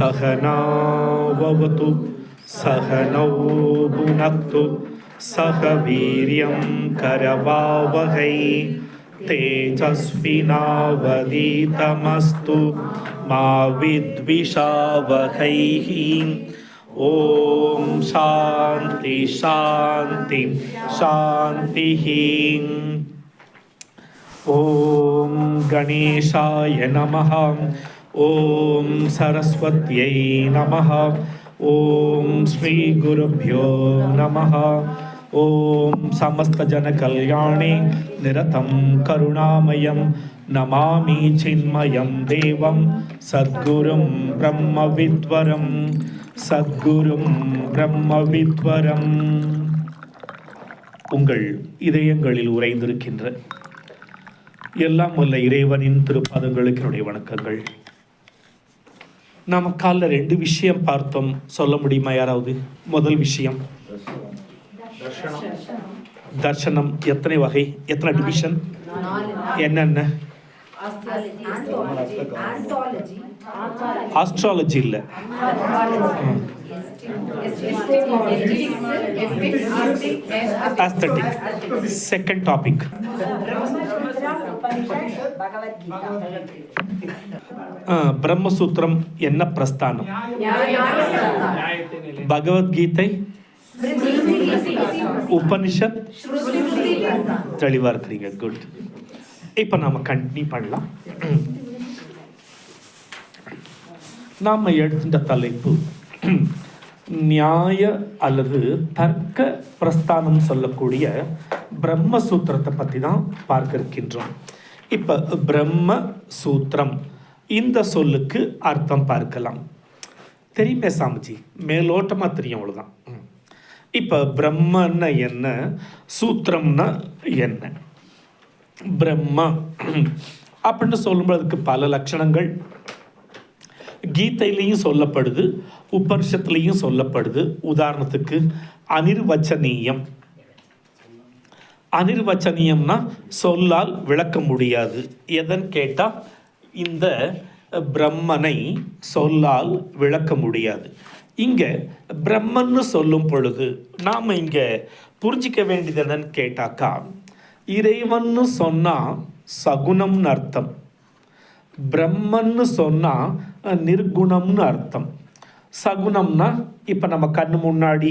सहना भवतु सहनौ भुनक्तु सह वीर्यं करवावहै तेजस्विनावधीतमस्तु मा विद्विषावहैः। ओम शांति शांति शांतिः। ओम गणेशाय नमः। ओम सरस्वत्यै नमः। ओम श्री गुरुभ्यो नमः। ओम समस्त जन कल्याणे निरतं करुणामयं नमामि चिन्मयं देवं सद्गुरुं ब्रह्मविद्वरं சத்குரும் பிரம்மவித்வரம். உங்கள் இதயங்களில் உறைந்திருக்கின்ற எல்லாம் வல்ல இறைவனின் திருப்பாதங்களுக்கு என்னுடைய வணக்கங்கள். நாம் காலைல 2 விஷயம் பார்த்தோம், சொல்ல முடியுமா யாராவது? முதல் விஷயம் தர்சனம். எத்தனை வகை, எத்தனை டிவிஷன், என்னென்ன? ஆஸ்ட்ராலஜி இல்ல, ஆஸ்தட்டிக். செகண்ட் டாபிக் பிரம்மசூத்திரம் என்ன பிரஸ்தானம், பகவத்கீதை, உபனிஷத். தெளிவா இருக்கிறீங்க, குட். இப்ப நாம கண்டினியூ பண்ணலாம். நாம் எடுத்த தலைப்பு நியாய அல்லது தர்க்க பிரஸ்தானம் சொல்லக்கூடிய பிரம்மசூத்திரத்தை பற்றி தான் பார்க்க இருக்கின்றோம். இப்போ பிரம்ம சூத்திரம் இந்த சொல்லுக்கு அர்த்தம் பார்க்கலாம். தெரியுமே சாமிஜி? மேலோட்டமாக தெரியும், அவ்வளோதான். இப்போ பிரம்மன்னா என்ன, சூத்திரம்னா என்ன? பிரம்ம அப்படின்னு சொல்லும்போது அதுக்கு பல லட்சணங்கள் கீதையிலையும் சொல்லப்படுது, உபனிஷத்துலையும் சொல்லப்படுது. உதாரணத்துக்கு அனிர்வச்சனீயம். அனிர்வச்சனீயம்னா சொல்லால் விளக்க முடியாது. எதன்னு கேட்டால் இந்த பிரம்மனை சொல்லால் விளக்க முடியாது. இங்கே பிரம்மன்னு சொல்லும் பொழுது நாம் இங்கே புரிஞ்சிக்க வேண்டியது என்னன்னு கேட்டாக்கா, இறைவன்னு சொன்னால் சகுணம்னு அர்த்தம், பிரம்மன்னு சொன்னால் நிர்குணம்னு அர்த்தம். சகுணம்னா இப்போ நம்ம கண்ணு முன்னாடி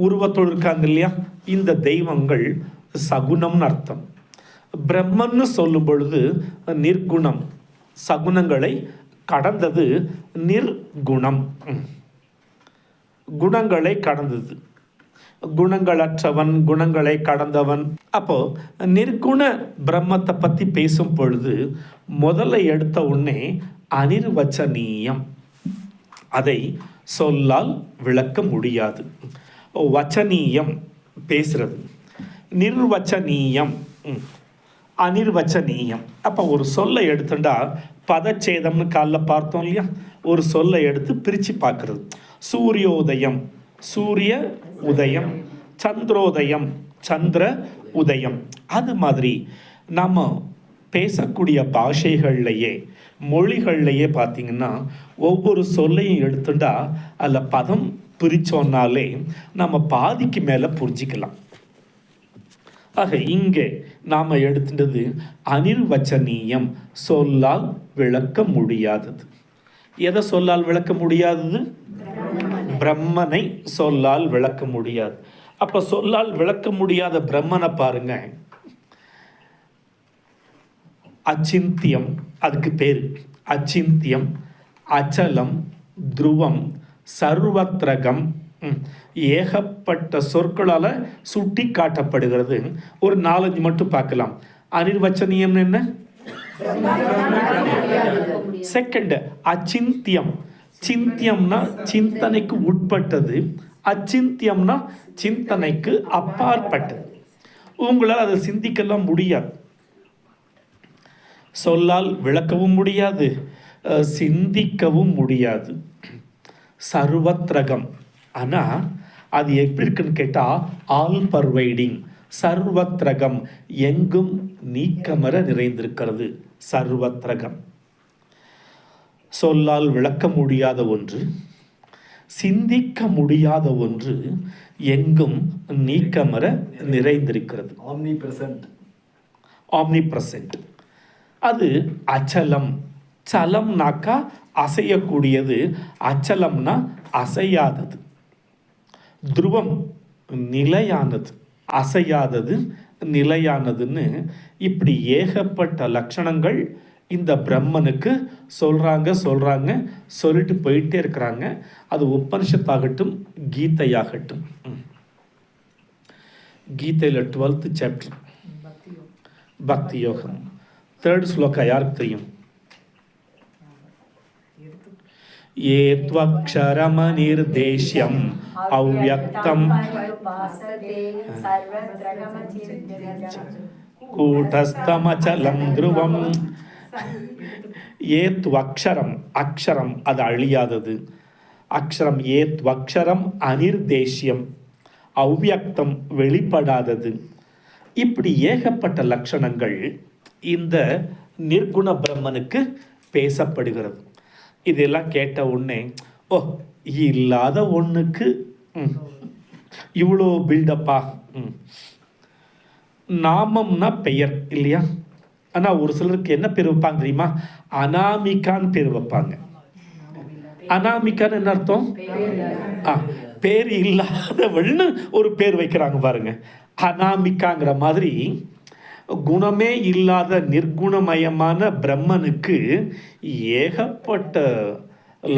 உருவத்தோடு இருக்காங்க இல்லையா, இந்த தெய்வங்கள் சகுணம்னு அர்த்தம். பிரம்மன்னு சொல்லும் பொழுது நிர்குணம், சகுனங்களை கடந்தது நிர்குணம், குணங்களை கடந்தது. குணங்களற்றவன், குணங்களை கடந்தவன். அப்போ நிர்குண பிரம்மத்தை பற்றி பேசும் பொழுது முதல்ல எடுத்த உடனே அனிர்வச்சனீயம், அதை சொல்லால் விளக்க முடியாது. வச்சனீயம் பேசுறது, நிர்வச்சனீயம், அனிர்வச்சனீயம். அப்போ ஒரு சொல்லை எடுத்துட்டா பதச்சேதம்னு காலைல பார்த்தோம் இல்லையா, ஒரு சொல்லை எடுத்து பிரித்து பார்க்கறது. சூரியோதயம், சூரிய உதயம், சந்திரோதயம், சந்திர உதயம். அது மாதிரி நம்ம பேசக்கூடிய பாஷைகள்லையே, மொழிகள்லையே பார்த்திங்கன்னா ஒவ்வொரு சொல்லையும் எடுத்துட்டா அதில் பதம் பிரித்தோன்னாலே நம்ம பாதிக்கு மேலே புரிஞ்சிக்கலாம். ஆக இங்கே நாம் எடுத்துட்டது அனிர்வச்சனீயம், சொல்லால் விளக்க முடியாதது. எதை சொல்லால் விளக்க முடியாதது? பிரம்மனை சொல்லால் விளக்க முடியாது. அப்போ சொல்லால் விளக்க முடியாத பிரம்மனை பாருங்க, அச்சிந்தியம், அதுக்கு பேர் அச்சிந்தியம், அச்சலம், துருவம், சர்வத்ரகம். ஏகப்பட்ட சொற்களால் சுட்டி காட்டப்படுகிறது. ஒரு 4-5 மட்டும் பார்க்கலாம். அனிர்வச்சனீயம் என்ன? செகண்ட் அச்சிந்தியம். சிந்தியம்னா சிந்தனைக்கு உட்பட்டது, அச்சிந்தியம்னா சிந்தனைக்கு அப்பாற்பட்டது. உங்களால் அதை சிந்திக்கலாம் முடியாது, சொல்லால் விளக்கவும் முடியாது, சிந்திக்கவும் முடியாது. சர்வத்ரகம். ஆனால் அது எப்படி இருக்குன்னு கேட்டால் ஆல் பர்வைடிங், சர்வத்ரகம், எங்கும் நீக்கமர நிறைந்திருக்கிறது. சர்வத்ரகம். சொல்லால் விளக்க முடியாத ஒன்று, சிந்திக்க முடியாத ஒன்று எங்கும் நீக்கமர நிறைந்திருக்கிறது. Omni present. அது அச்சலம். சலம்னாக்கா அசையக்கூடியது, அச்சலம்னா அசையாதது. துருவம் நிலையானது, அசையாதது நிலையானதுன்னு இப்படி ஏகப்பட்ட லட்சணங்கள் இந்த பிரம்மனுக்கு சொல்றாங்க சொல்லிட்டு போயிட்டே இருக்கிறாங்க. அது உபனிஷத்தாகட்டும் கீதையாகட்டும். கீதையில் 12th chapter பக்தி யோகம் 3rd ஸ்லோகா யாருக்கு தெரியும்? ஏத்வக்ஷரமநிர்தேஷ்யம் அவ்யக்தம் கூடஸ்தமச்சலம் த்ருவம். ஏத்வக்ஷரம், அக்ஷரம் அது அழியாதது. அக்ஷரம் ஏத்வக்ஷரம் அனிர்தேஷ்யம், அவ்யக்தம் வெளிப்படாதது. இப்படி ஏகப்பட்ட லட்சணங்கள் இந்த நிர்குண பிரம்மனுக்கு பேசப்படுகிறது. இதெல்லாம் கேட்ட உடனே ஓ இல்லாத ஒன்றுக்கு இவ்வளோ பில்டப்பா. நாமம்னா பெயர் இல்லையா? ஆனால் ஒரு சிலருக்கு என்ன பேர் வைப்பாங்க தெரியுமா? அனாமிகான்னு பேர் வைப்பாங்க. அனாமிகான்னு என்ன அர்த்தம்? பேர் இல்லாதவள்னு ஒரு பேர் வைக்கிறாங்க பாருங்க. அனாமிகாங்கிற மாதிரி குணமே இல்லாத நிர்குணமயமான பிரம்மனுக்கு ஏகப்பட்ட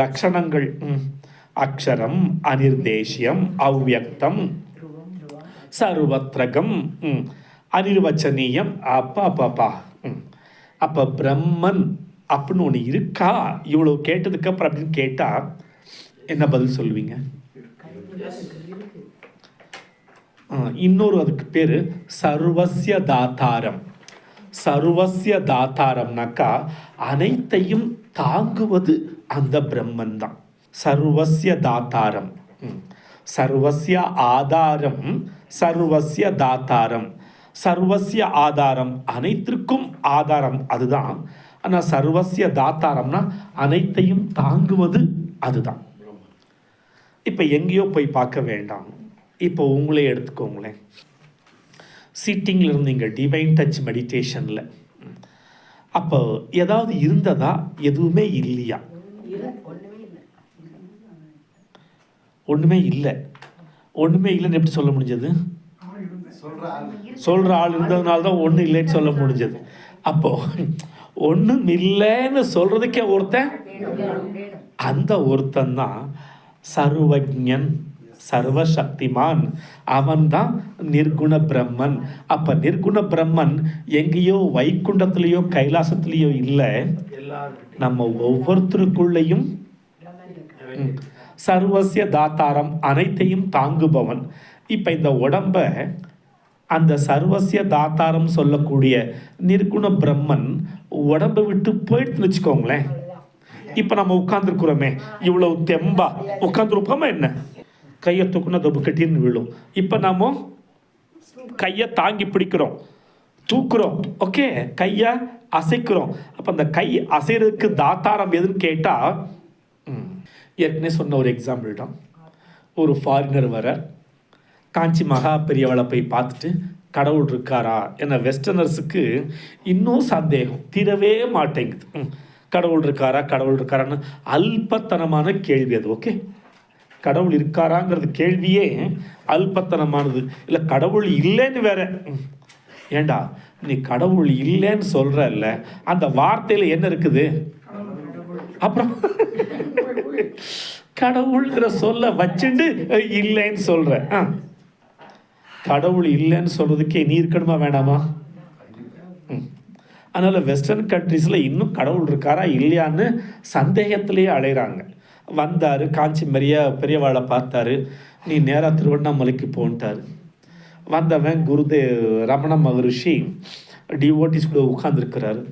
லட்சணங்கள். அக்ஷரம், அனிர்தேஷ்யம், அவ்யக்தம், சர்வத்ரகம், அனிர்வச்சனீயம். அப்பா அப்போ பிரம்மன் அப்படின்னு ஒன்று இருக்கா? இவ்வளோ கேட்டதுக்கு அப்புறம் அப்படின்னு கேட்டால் என்ன பதில் சொல்லுவீங்க? இன்னொரு அதுக்கு பேர் சர்வஸ்ய தாத்தாரம். சர்வஸ்ய தாத்தாரம்னாக்கா அனைத்தையும் தாங்குவது அந்த பிரம்மன் தான். சர்வஸ்ய தாத்தாரம், சர்வஸ்ய ஆதாரம், சர்வஸ்ய தாத்தாரம். சர்வஸ்ய ஆதாரம் அனைத்திற்கும் ஆதாரம் அதுதான். ஆனால் சர்வஸ்ய தாத்தாரம்னா அனைத்தையும் தாங்குவது அதுதான். இப்போ எங்கேயோ போய் பார்க்க வேண்டாம். இப்போ உங்களே எடுத்துக்கோங்களேன். சிட்டிங்கில் இருந்தீங்க டிவைன் டச் மெடிடேஷனில். அப்போ ஏதாவது இருந்ததா? எதுவுமே இல்லையா? ஒன்றுமே இல்லை. ஒன்றுமே இல்லைன்னு எப்படி சொல்ல முடிஞ்சது? சொல்கிற ஆள் இருந்ததுனால தான் ஒன்றும் இல்லைன்னு சொல்ல முடிஞ்சது. அப்போ ஒன்றும் இல்லைன்னு சொல்கிறதுக்கே ஒருத்தன், அந்த ஒருத்தன் தான் சர்வஜன், சர்வசக்திமான். அவன்தான் நிர்குண பிரம்மன். அப்போ நிர்குண பிரம்மன் எங்கேயோ வைகுண்டத்திலேயோ கைலாசத்திலேயோ இல்லை, நம்ம ஒவ்வொருத்தருக்குள்ளேயும். சர்வசிய தாத்தாரம், அனைத்தையும் தாங்குபவன். இப்போ இந்த உடம்ப அந்த சர்வசிய தாத்தாரம் சொல்லக்கூடிய நிர்குண பிரம்மன் உடம்பை விட்டு போயிடுன்னு வச்சுக்கோங்களேன். இப்போ நம்ம உட்காந்துருக்குறோமே, இவ்வளவு தெம்பா உட்காந்துருப்போமா என்ன? கையை தூக்குனா தொப்பு கட்டின்னு விழும். இப்போ நாம கையை தாங்கி பிடிக்கிறோம், தூக்குறோம், ஓகே, கையை அசைக்கிறோம். அப்போ அந்த கை அசைறதுக்கு தாத்தாரம் எதுன்னு கேட்டால், ஏற்கனவே சொன்ன ஒரு எக்ஸாம்பிள் தான். ஒரு ஃபாரினர் வர காஞ்சி மகா பெரியவளை போய் பார்த்துட்டு கடவுள் இருக்காரா என்ன? வெஸ்டர்னர்ஸுக்கு இன்னும் சந்தேகம் தீரவே மாட்டேங்குது. கடவுள் இருக்காரா கடவுள் இருக்காரான்னு அல்பத்தனமான கேள்வி அது. ஓகே, கடவுள் இருக்காராங்கிறது கேள்வியே அல்பத்தனமானது. இல்லை கடவுள் இல்லைன்னு வேற. ஏண்டா நீ கடவுள் இல்லைன்னு சொல்றல்ல, அந்த வார்த்தையில் என்ன இருக்குது? அப்புறம் கடவுள்ங்கிற சொல்ல வச்சுட்டு இல்லைன்னு சொல்ற. கடவுள் இல்லைன்னு சொல்றதுக்கே நீ இருக்கணுமா வேண்டாமா? அதனால வெஸ்டர்ன் கண்ட்ரீஸில் இன்னும் கடவுள் இருக்காரா இல்லையான்னு சந்தேகத்திலேயே அலைகிறாங்க. வந்தார், காஞ்சி பெரியவாளை பார்த்தாரு, நீ நேராக திருவண்ணாமலைக்கு போன்ட்டார். வந்தவன் குருதேவ் ரமண மகரிஷி டிவோட்டிஸ் கூட உட்கார்ந்துருக்கிறாரு.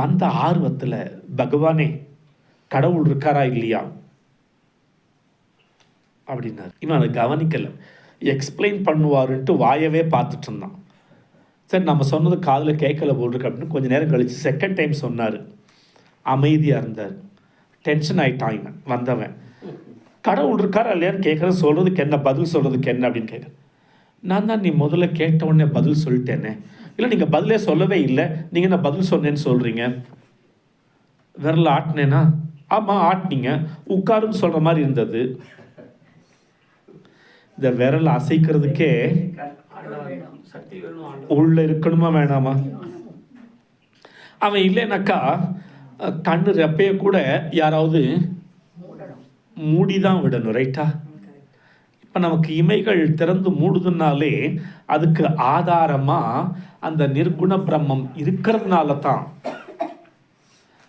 வந்த ஆர்வத்தில், பகவானே கடவுள் இருக்காரா இல்லையா அப்படின்னாரு. இன்னும் அதை கவனிக்கலை. எக்ஸ்பிளைன் பண்ணுவாருன்ட்டு வாயவே பார்த்துட்டு இருந்தான். சரி நம்ம சொன்னது காதில் கேட்கல போல் இருக்கு அப்படின்னு கொஞ்சம் நேரம் கழித்து செகண்ட் டைம் சொன்னார். அமைதியாக இருந்தார். டென்ஷன் ஆகிட்டான் இவன் வந்தவன். கடவுள் இருக்காரா இல்லையான்னு கேட்குறேன், சொல்கிறதுக்கு என்ன பதில் சொல்கிறதுக்கு என்ன அப்படின்னு கேட்குறேன். நான் தான் நீ முதல்ல கேட்ட உடனே பதில் சொல்லிட்டேனே. இல்லை நீங்கள் பதிலே சொல்லவே இல்லை, நீங்கள் என்ன பதில் சொன்னேன்னு சொல்கிறீங்க. விரல ஆட்டினேனா? ஆமாம் ஆட்டினீங்க. உட்காருன்னு சொல்கிற மாதிரி இருந்தது. இந்த விரல் அசைக்கிறதுக்கே உள்ள இருக்கணுமா வேணாமா? அவன் இல்லைனாக்கா கண்ணு ரெப்பைய கூட யாராவது மூடிதான் விடணும், ரைட்டா? இப்போ நமக்கு இமைகள் திறந்து மூடுதுனாலே அதுக்கு ஆதாரமாக அந்த நிர்குண பிரம்மம் இருக்கிறதுனால தான்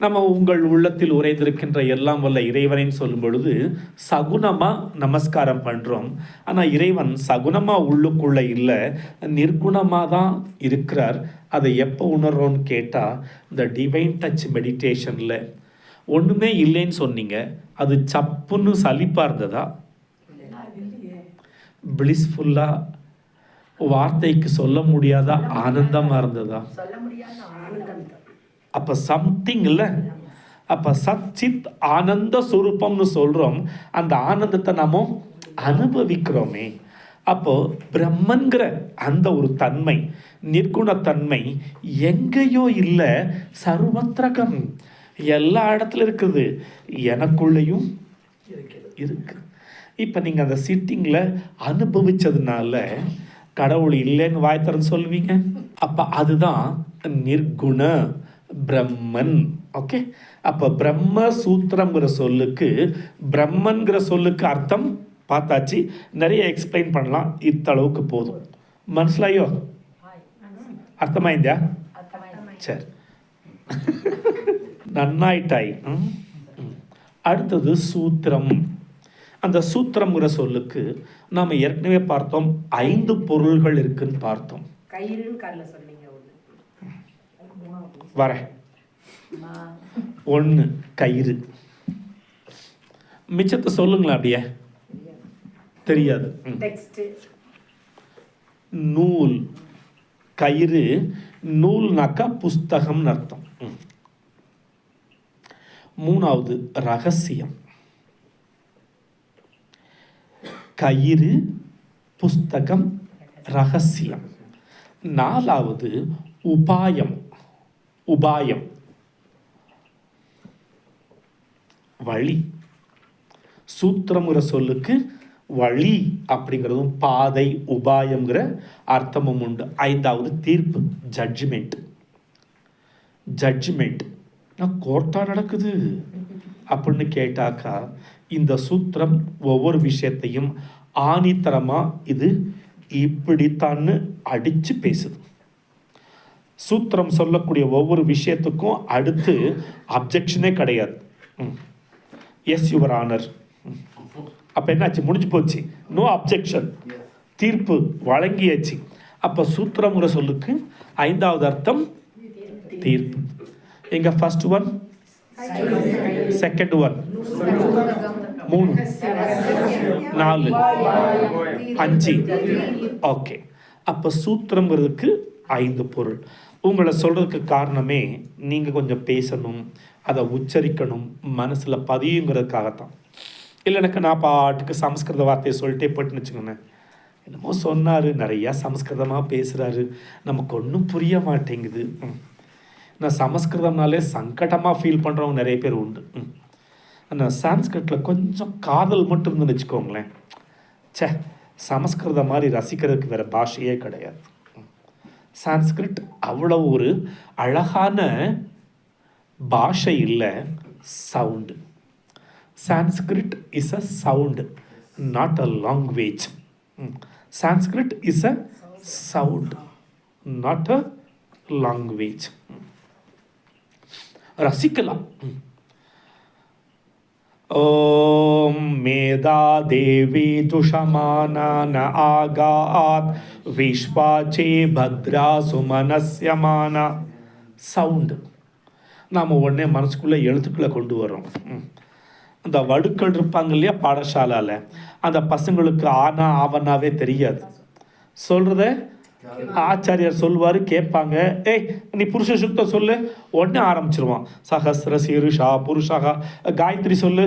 நம்ம உங்கள் உள்ளத்தில் உறைந்திருக்கின்ற எல்லாம் வல்ல இறைவனின்னு சொல்லும் பொழுது சகுனமாக நமஸ்காரம் பண்ணுறோம். ஆனால் இறைவன் சகுனமாக உள்ளுக்குள்ளே இல்லை, நிர்குணமாக தான் இருக்கிறார். அதை எப்போ உணர்றோன்னு கேட்டால் இந்த டிவைன் டச் மெடிடேஷனில். ஒன்றுமே இல்லைன்னு சொன்னீங்க, அது சப்புன்னு சலிப்பாக இருந்ததா? பிளிஸ்ஃபுல்லாக வார்த்தைக்கு சொல்ல முடியாத ஆனந்தமாக இருந்ததா? அப்போ சம்திங் இல்லை. அப்போ சச்சித் ஆனந்த சுரூபம்னு சொல்கிறோம். அந்த ஆனந்தத்தை நாம அனுபவிக்கிறோமே. அப்போது பிரம்மன்கிற அந்த ஒரு தன்மை, நிர்குணத்தன்மை எங்கேயோ இல்லை, சர்வத்திரகம், எல்லா இடத்துல இருக்குது, எனக்குள்ளேயும் இருக்கு. இப்போ நீங்கள் அந்த சிட்டிங்கில் அனுபவிச்சதுனால கடவுள் இல்லைன்னு வாய்த்தரன்னு சொல்லுவீங்க. அப்போ அதுதான் நிர்குண பிரம்மன். ஓகே, அப்போ பிரம்ம சூத்திரங்கிற சொல்லுக்கு, பிரம்மன்கிற சொல்லுக்கு அர்த்தம் பார்த்தாச்சு. நிறைய எக்ஸ்பிளைன் பண்ணலாம், இத்தளவுக்கு போதும். மனசிலாயோ? அர்த்தமாயிருந்தா? சரி, நன்னாயிட்டாய். அடுத்தது சூத்திரம். அந்த சூத்திரம்ங்கிற சொல்லுக்கு நாம் ஏற்கனவே பார்த்தோம், 5 பொருள்கள் இருக்குன்னு பார்த்தோம். வரேன். 1 கயிறு. மிச்சத்தை சொல்லுங்களேன் அப்படியே. தெரியாது. நூல். கயிறு, நூல்னாக்கா புஸ்தகம்னு அர்த்தம். 3வது ரகசியம். கயிறு, புஸ்தகம், ரகசியம். 4வது உபாயம். உபாயம் வழி. சூத்திரம்ங்கிற சொல்லுக்கு வழி அப்படிங்கிறதும் பாதை, உபாயம்ங்கிற அர்த்தமும் உண்டு. 5வது தீர்ப்பு, ஜட்ஜ்மெண்ட். ஜட்ஜ்மெண்ட் நான் கோர்ட்டாக நடக்குது அப்படின்னு கேட்டாக்கா இந்த சூத்திரம் ஒவ்வொரு விஷயத்தையும் ஆணித்தரமாக இது இப்படித்தான்னு அடித்து பேசுது. சூத்திரம் சொல்லக்கூடிய ஒவ்வொரு விஷயத்துக்கும் அடுத்து அப்ஜெக்ஷனே கிடையாது. Yes your honour. அப்போ என்னாச்சு? முடிஞ்சு போச்சு. நோ அப்ஜெக்ஷன், தீர்ப்பு வழங்கியாச்சு. அப்போ சூத்திரங்கிற சொல்லுக்கு 5வது அர்த்தம் தீர்ப்பு. எங்க first one, second one, 3, 4, 5. Okay, அப்போ சூத்திரங்கிறதுக்கு 5 பொருள். உங்களை சொல்கிறதுக்கு காரணமே நீங்கள் கொஞ்சம் பேசணும், அதை உச்சரிக்கணும், மனசில் பதியுங்கிறதுக்காகத்தான். இல்லைனாக்கா நான் பாட்டுக்கு சமஸ்கிருத வார்த்தையை சொல்லிட்டே போயிட்டுன்னு வச்சுக்கோங்க, என்னமோ சொன்னார், நிறையா சமஸ்கிருதமாக பேசுகிறாரு, நமக்கு ஒன்றும் புரிய மாட்டேங்குது. நான் சமஸ்கிருதம்னாலே சங்கடமாக ஃபீல் பண்ணுறவங்க நிறைய பேர் உண்டு. ஆனால் சான்ஸ்கிரிட்டில் கொஞ்சம் காதல் மட்டும் இருந்துன்னு வச்சுக்கோங்களேன், சே சமஸ்கிருதம் மாதிரி ரசிக்கிறதுக்கு வேறு பாஷையே கிடையாது. சான்ஸ்கிரிட் அவ்வளோ ஒரு அழகான பாஷை இல்லை, sound. Sanskrit is a sound, not a language. Sanskrit is a sound, not a language. ரசிக்கலாம். ஓம் மேதா தேவி துஷமானான ஆகாத் விஸ்வாச்சே பத்ரா சுமனஸ்யமானா. சவுண்டு நாம் உடனே மனசுக்குள்ளே எழுத்துக்களை கொண்டு வரோம். அந்த வடுக்கள் இருப்பாங்க இல்லையா பாடசாலாவில், அந்த பசங்களுக்கு ஆனா ஆவனாவே தெரியாது, சொல்கிறத ஆச்சாரியார் சொல்வார், கேட்பாங்க. ஏய் நீ புருஷ சுத்தம் சொல்லு, உடனே ஆரம்பிச்சிருவான். சஹஸ்ர சீருஷா புருஷா, காயத்ரி சொல்லு.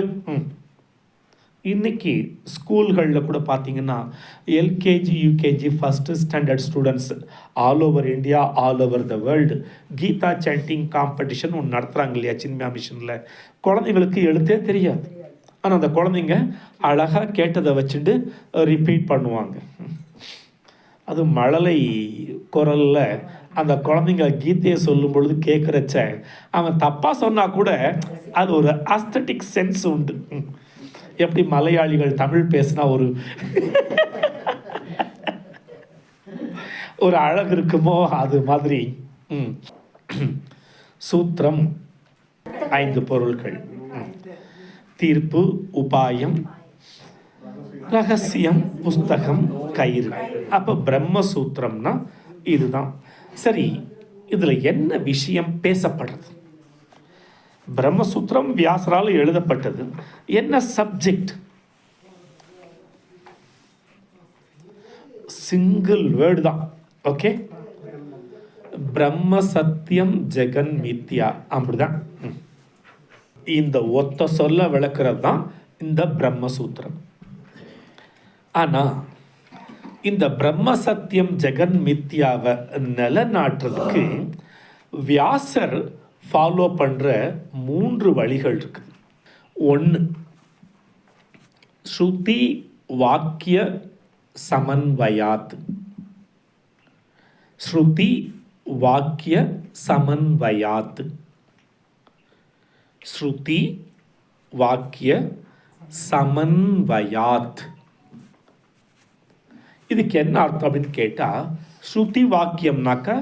இன்னைக்கு ஸ்கூல்களில் கூட பார்த்தீங்கன்னா LKG UKG first standard students all over India, all over the world Gita chanting competition ஒன்று நடத்துகிறாங்க இல்லையா சின்மியா மிஷனில். குழந்தைங்களுக்கு எழுத்தே தெரியாது, ஆனால் அந்த குழந்தைங்க அழகாக கேட்டதை வச்சுட்டு ரிப்பீட் பண்ணுவாங்க. அது மழலை குரலில் அந்த குழந்தைங்க கீதையை சொல்லும் பொழுது கேட்குறச்ச அவன் தப்பாக சொன்னால் கூட அது ஒரு அஸ்தட்டிக் சென்ஸ் உண்டு. எப்படி மலையாளிகள் தமிழ் பேசினா ஒரு அழகு இருக்குமோ அது மாதிரி. சூத்திரம் 5 பொருள்கள்: தீர்ப்பு, உபாயம், ரகசியம், புஸ்தகம், கயிறு. அப்போ பிரம்மசூத்திரம்னா இதுதான். சரி, இதில் என்ன விஷயம் பேசப்படுறது? பிரம்மசூத்திரம் வியாசரால் எழுதப்பட்டது. என்ன சப்ஜெக்ட்? சிங்கிள் வேர்டு தான். ஓகே, பிரம்ம சத்தியம் ஜெகன் மித்யா, அப்படிதான். இந்த ஒத்த சொல்ல விளக்குறது தான் இந்த பிரம்மசூத்திரம். ஆனால் இந்த பிரம்ம சத்தியம் ஜெகன் மித்யாவை நிலநாட்டுறதுக்கு வியாசர் ஃபாலோ பண்ணுற 3 வழிகள் இருக்குது. 1, ஸ்ருதி வாக்கிய சமன்வயாத். ஸ்ருதி வாக்கிய சமன்வயாத். ஸ்ருதி வாக்கிய சமன்வயாத். இதுக்கு என்ன அர்த்தம் அப்படின்னு கேட்டால், ஸ்ருதி வாக்கியம்னாக்கா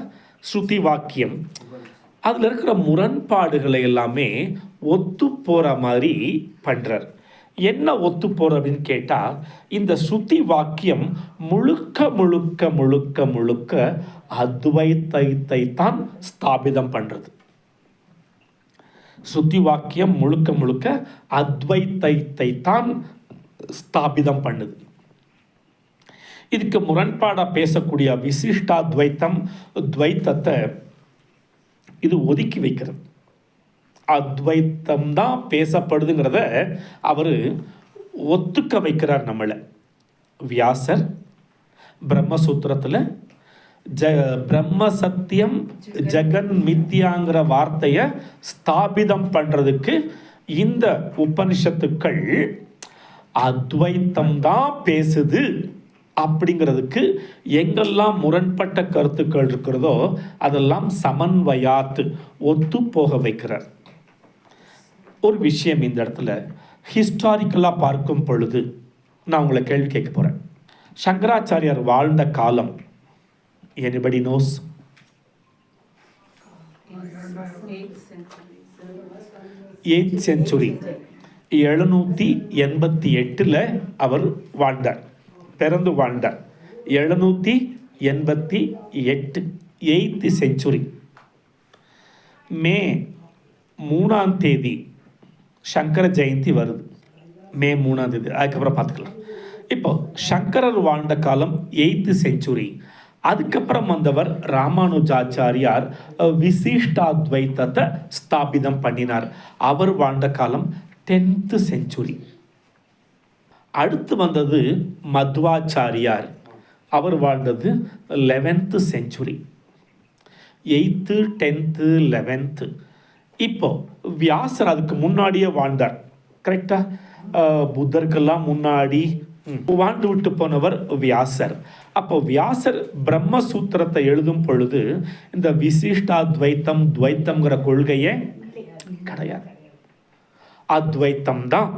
ஸ்ருதி வாக்கியம் அதில் இருக்கிற முரண்பாடுகளை எல்லாமே ஒத்து போகிற மாதிரி பண்ணுறார். என்ன ஒத்து போகிற அப்படின்னு கேட்டால், இந்த ஸ்ருதி வாக்கியம் முழுக்க முழுக்க முழுக்க முழுக்க அத்வைத்தத்தை தான் ஸ்தாபிதம் பண்ணுறது. ஸ்ருதி வாக்கியம் முழுக்க முழுக்க அத்வைத்தத்தை தான் ஸ்தாபிதம் பண்ணுது. இதுக்கு முரண்பாடாக பேசக்கூடிய விசிஷ்டாத்வைத்தம், துவைத்தத்தை இது ஒதுக்கி வைக்கிறது. அத்வைத்தம் தான் பேசப்படுதுங்கிறத அவர் ஒத்துக்க வைக்கிறார் நம்மளை. வியாசர் பிரம்மசூத்திரத்தில் பிரம்ம சத்தியம் ஜெகன் மித்யாங்கிற வார்த்தையை ஸ்தாபிதம் பண்ணுறதுக்கு இந்த உபனிஷத்துக்கள் அத்வைத்தம் தான் பேசுது அப்படிங்கிறதுக்கு எங்கெல்லாம் முரண்பட்ட கருத்துக்கள் இருக்கிறதோ அதெல்லாம் சமன்வயாத்து ஒத்து போக வைக்கிறார். ஒரு விஷயம் இந்த இடத்துல ஹிஸ்டாரிக்கலாக பார்க்கும் பொழுது நான் உங்களை கேள்வி கேட்க போகிறேன். சங்கராச்சாரியார் வாழ்ந்த காலம் எனிபடி நோஸ்? 8th century, 788 அவர் வாழ்ந்தார், பிறந்து வாழ்ந்தார். 788, 8th century. மே 3ஆம் தேதி சங்கர ஜெயந்தி வருது. மே 3ஆம் தேதி, அதுக்கப்புறம் பார்த்துக்கலாம். இப்போ சங்கரர் வாழ்ந்த காலம் 8th century. அதுக்கப்புறம் வந்தவர் ராமானுஜாச்சாரியார் விசிஷ்டாத்வைத்தத்தை ஸ்தாபிதம் பண்ணினார். அவர் வாழ்ந்த காலம் 10th century. அடுத்து வந்தது மத்வாச்சாரியார், அவர் வாழ்ந்தது 11th century. 8th, 10th, 11th. இப்போ வியாசர் அதுக்கு முன்னாடியே வாழ்ந்தார். கரெக்டா? புத்தருக்கெல்லாம் முன்னாடி வாழ்ந்து விட்டு போனவர் வியாசர். அப்போ வியாசர் பிரம்மசூத்திரத்தை எழுதும் பொழுது இந்த விசிஷ்டாத்வைத்தம் துவைத்தம்ங்கிற கொள்கையே கிடையாது. அத்வைத்தம் தான்.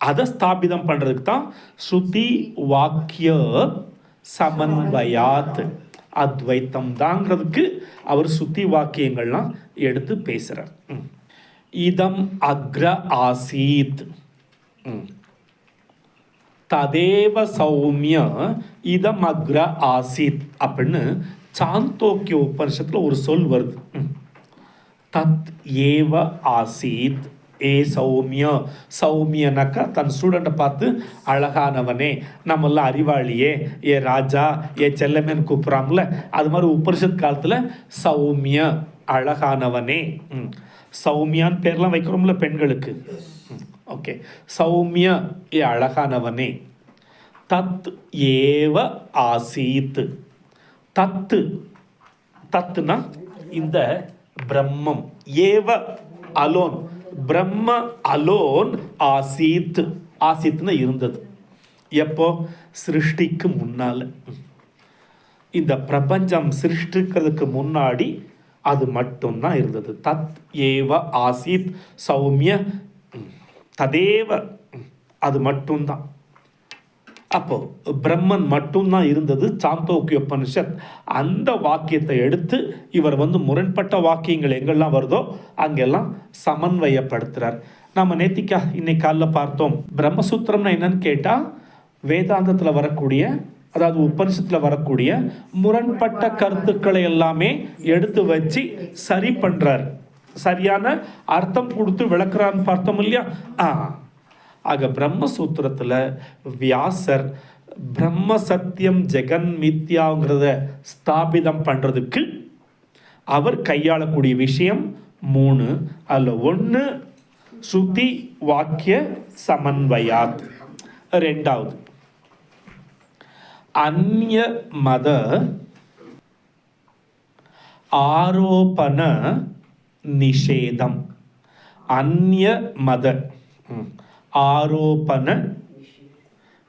அதை ஸ்தாபிதம் பண்ணுறதுக்கு தான் ஸ்ருதி வாக்கிய சமன்வயாத், அத்வைத்தம் தாங்கிறதுக்கு அவர் ஸ்ருதி வாக்கியங்கள்லாம் எடுத்து பேசுகிறார். இதம் அக்ர ஆசீத் ததேவ சௌமிய இதம் அக்ர ஆசீத் அப்படின்னு சாந்தோக்கிய உபனிஷத்தில் ஒரு சொல் வருது. தத் ஏவ ஆசீத். ஏ சௌமிய, சௌமியனாக்கா தன் ஸ்டூடெண்ட்டை பார்த்து அழகானவனே, நம்மெல்லாம் அறிவாளியே, ஏ ராஜா, ஏ செல்லமேன்னு கூப்பிட்றாங்கள, அது மாதிரி உபனிஷத் காலத்தில் சௌமிய அழகானவனே. சௌமியான்னு பேர்லாம் வைக்கிறோம்ல பெண்களுக்கு. ஓகே, சௌமிய ஏ அழகானவனே. தத் ஏவ ஆசீத். தத்துனா இந்த பிரம்மம், ஏவ அலோன், பிரம்ம அலோன் ஆசீத். ஆசீத்னு இருந்தது. எப்போ? சிருஷ்டிக்கு முன்னால. இந்த பிரபஞ்சம் சிருஷ்டிக்கிறதுக்கு முன்னாடி அது மட்டும்தான் இருந்தது. தத் ஏவ ஆசீத் சௌமிய, ததேவ, அது மட்டும்தான். அப்போ பிரம்மன் மட்டும்தான் இருந்தது. சாந்தோக்கிய உபனிஷத் அந்த வாக்கியத்தை எடுத்து இவர் முரண்பட்ட வாக்கியங்கள் எங்கெல்லாம் வருதோ அங்கெல்லாம் சமன்வயப்படுத்துறார். நம்ம இன்னைக்கு காலைல பார்த்தோம், பிரம்மசூத்திரம்னா என்னன்னு கேட்டால் வேதாந்தத்தில் வரக்கூடிய, அதாவது உபனிஷத்தில் வரக்கூடிய முரண்பட்ட கருத்துக்களை எல்லாமே எடுத்து வச்சு சரி பண்றார், சரியான அர்த்தம் கொடுத்து விளக்குறான்னு பார்த்தோம் இல்லையா? ஆக பிரம்மசூத்திரத்தில் வியாசர் பிரம்ம சத்தியம் ஜெகன் மித்யாங்கிறத ஸ்தாபிதம் பண்ணுறதுக்கு அவர் கையாளக்கூடிய விஷயம் 3. அதில் 1 ஸ்ருதி வாக்கிய சமன்வயாத். 2வது அந்நிய மத ஆரோபண நிஷேதம். அந்நிய மத ஆரோபண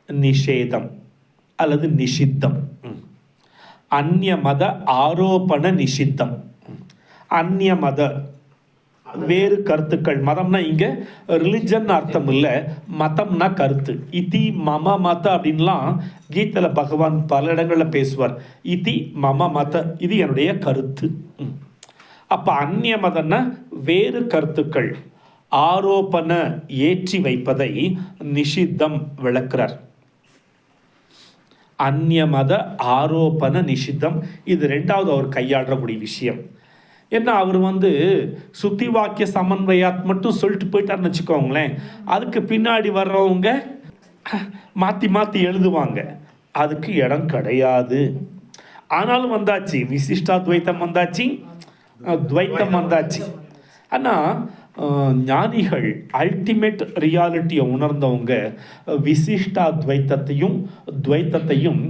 நிஷேதம் அல்லது நிஷித்தம். அந்நிய மத ஆரோபண நிஷித்தம். அந்நிய மத வேறு கருத்துக்கள். மதம்னா இங்க ரிலிஜன் அர்த்தம் இல்லை, மதம்னா கருத்து. இதி மம மத அப்படின்லாம் கீதையில பகவான் பல இடங்களில் பேசுவார். இதி மம மத, இது என்னுடைய கருத்து. அப்ப அந்நிய மதம்னா வேறு கருத்துக்கள், ஆரோபண ஏற்றி வைப்பதை நிஷித்தம் விளக்குறார். அந்நிய மத ஆரோபண நிஷித்தம், இது 2வது அவர் கையாளக்கூடிய விஷயம். ஏன்னா அவர் சுத்தி வாக்கிய சமன்வயாத் மட்டும் சொல்லிட்டு போயிட்டார்னு வச்சுக்கோங்களேன், அதுக்கு பின்னாடி வர்றவங்க மாற்றி மாற்றி எழுதுவாங்க, அதுக்கு இடம் கிடையாது. ஆனாலும் வந்தாச்சு, விசிஷ்டாத்வைத்தம் வந்தாச்சு, துவைத்தம் வந்தாச்சு. ஆனால் ஞானிகள் அல்டிமேட் ரியாலிட்டியை உணர்ந்தவங்க விசிஷ்டாத்வைத்தத்தையும் துவைத்தத்தையும்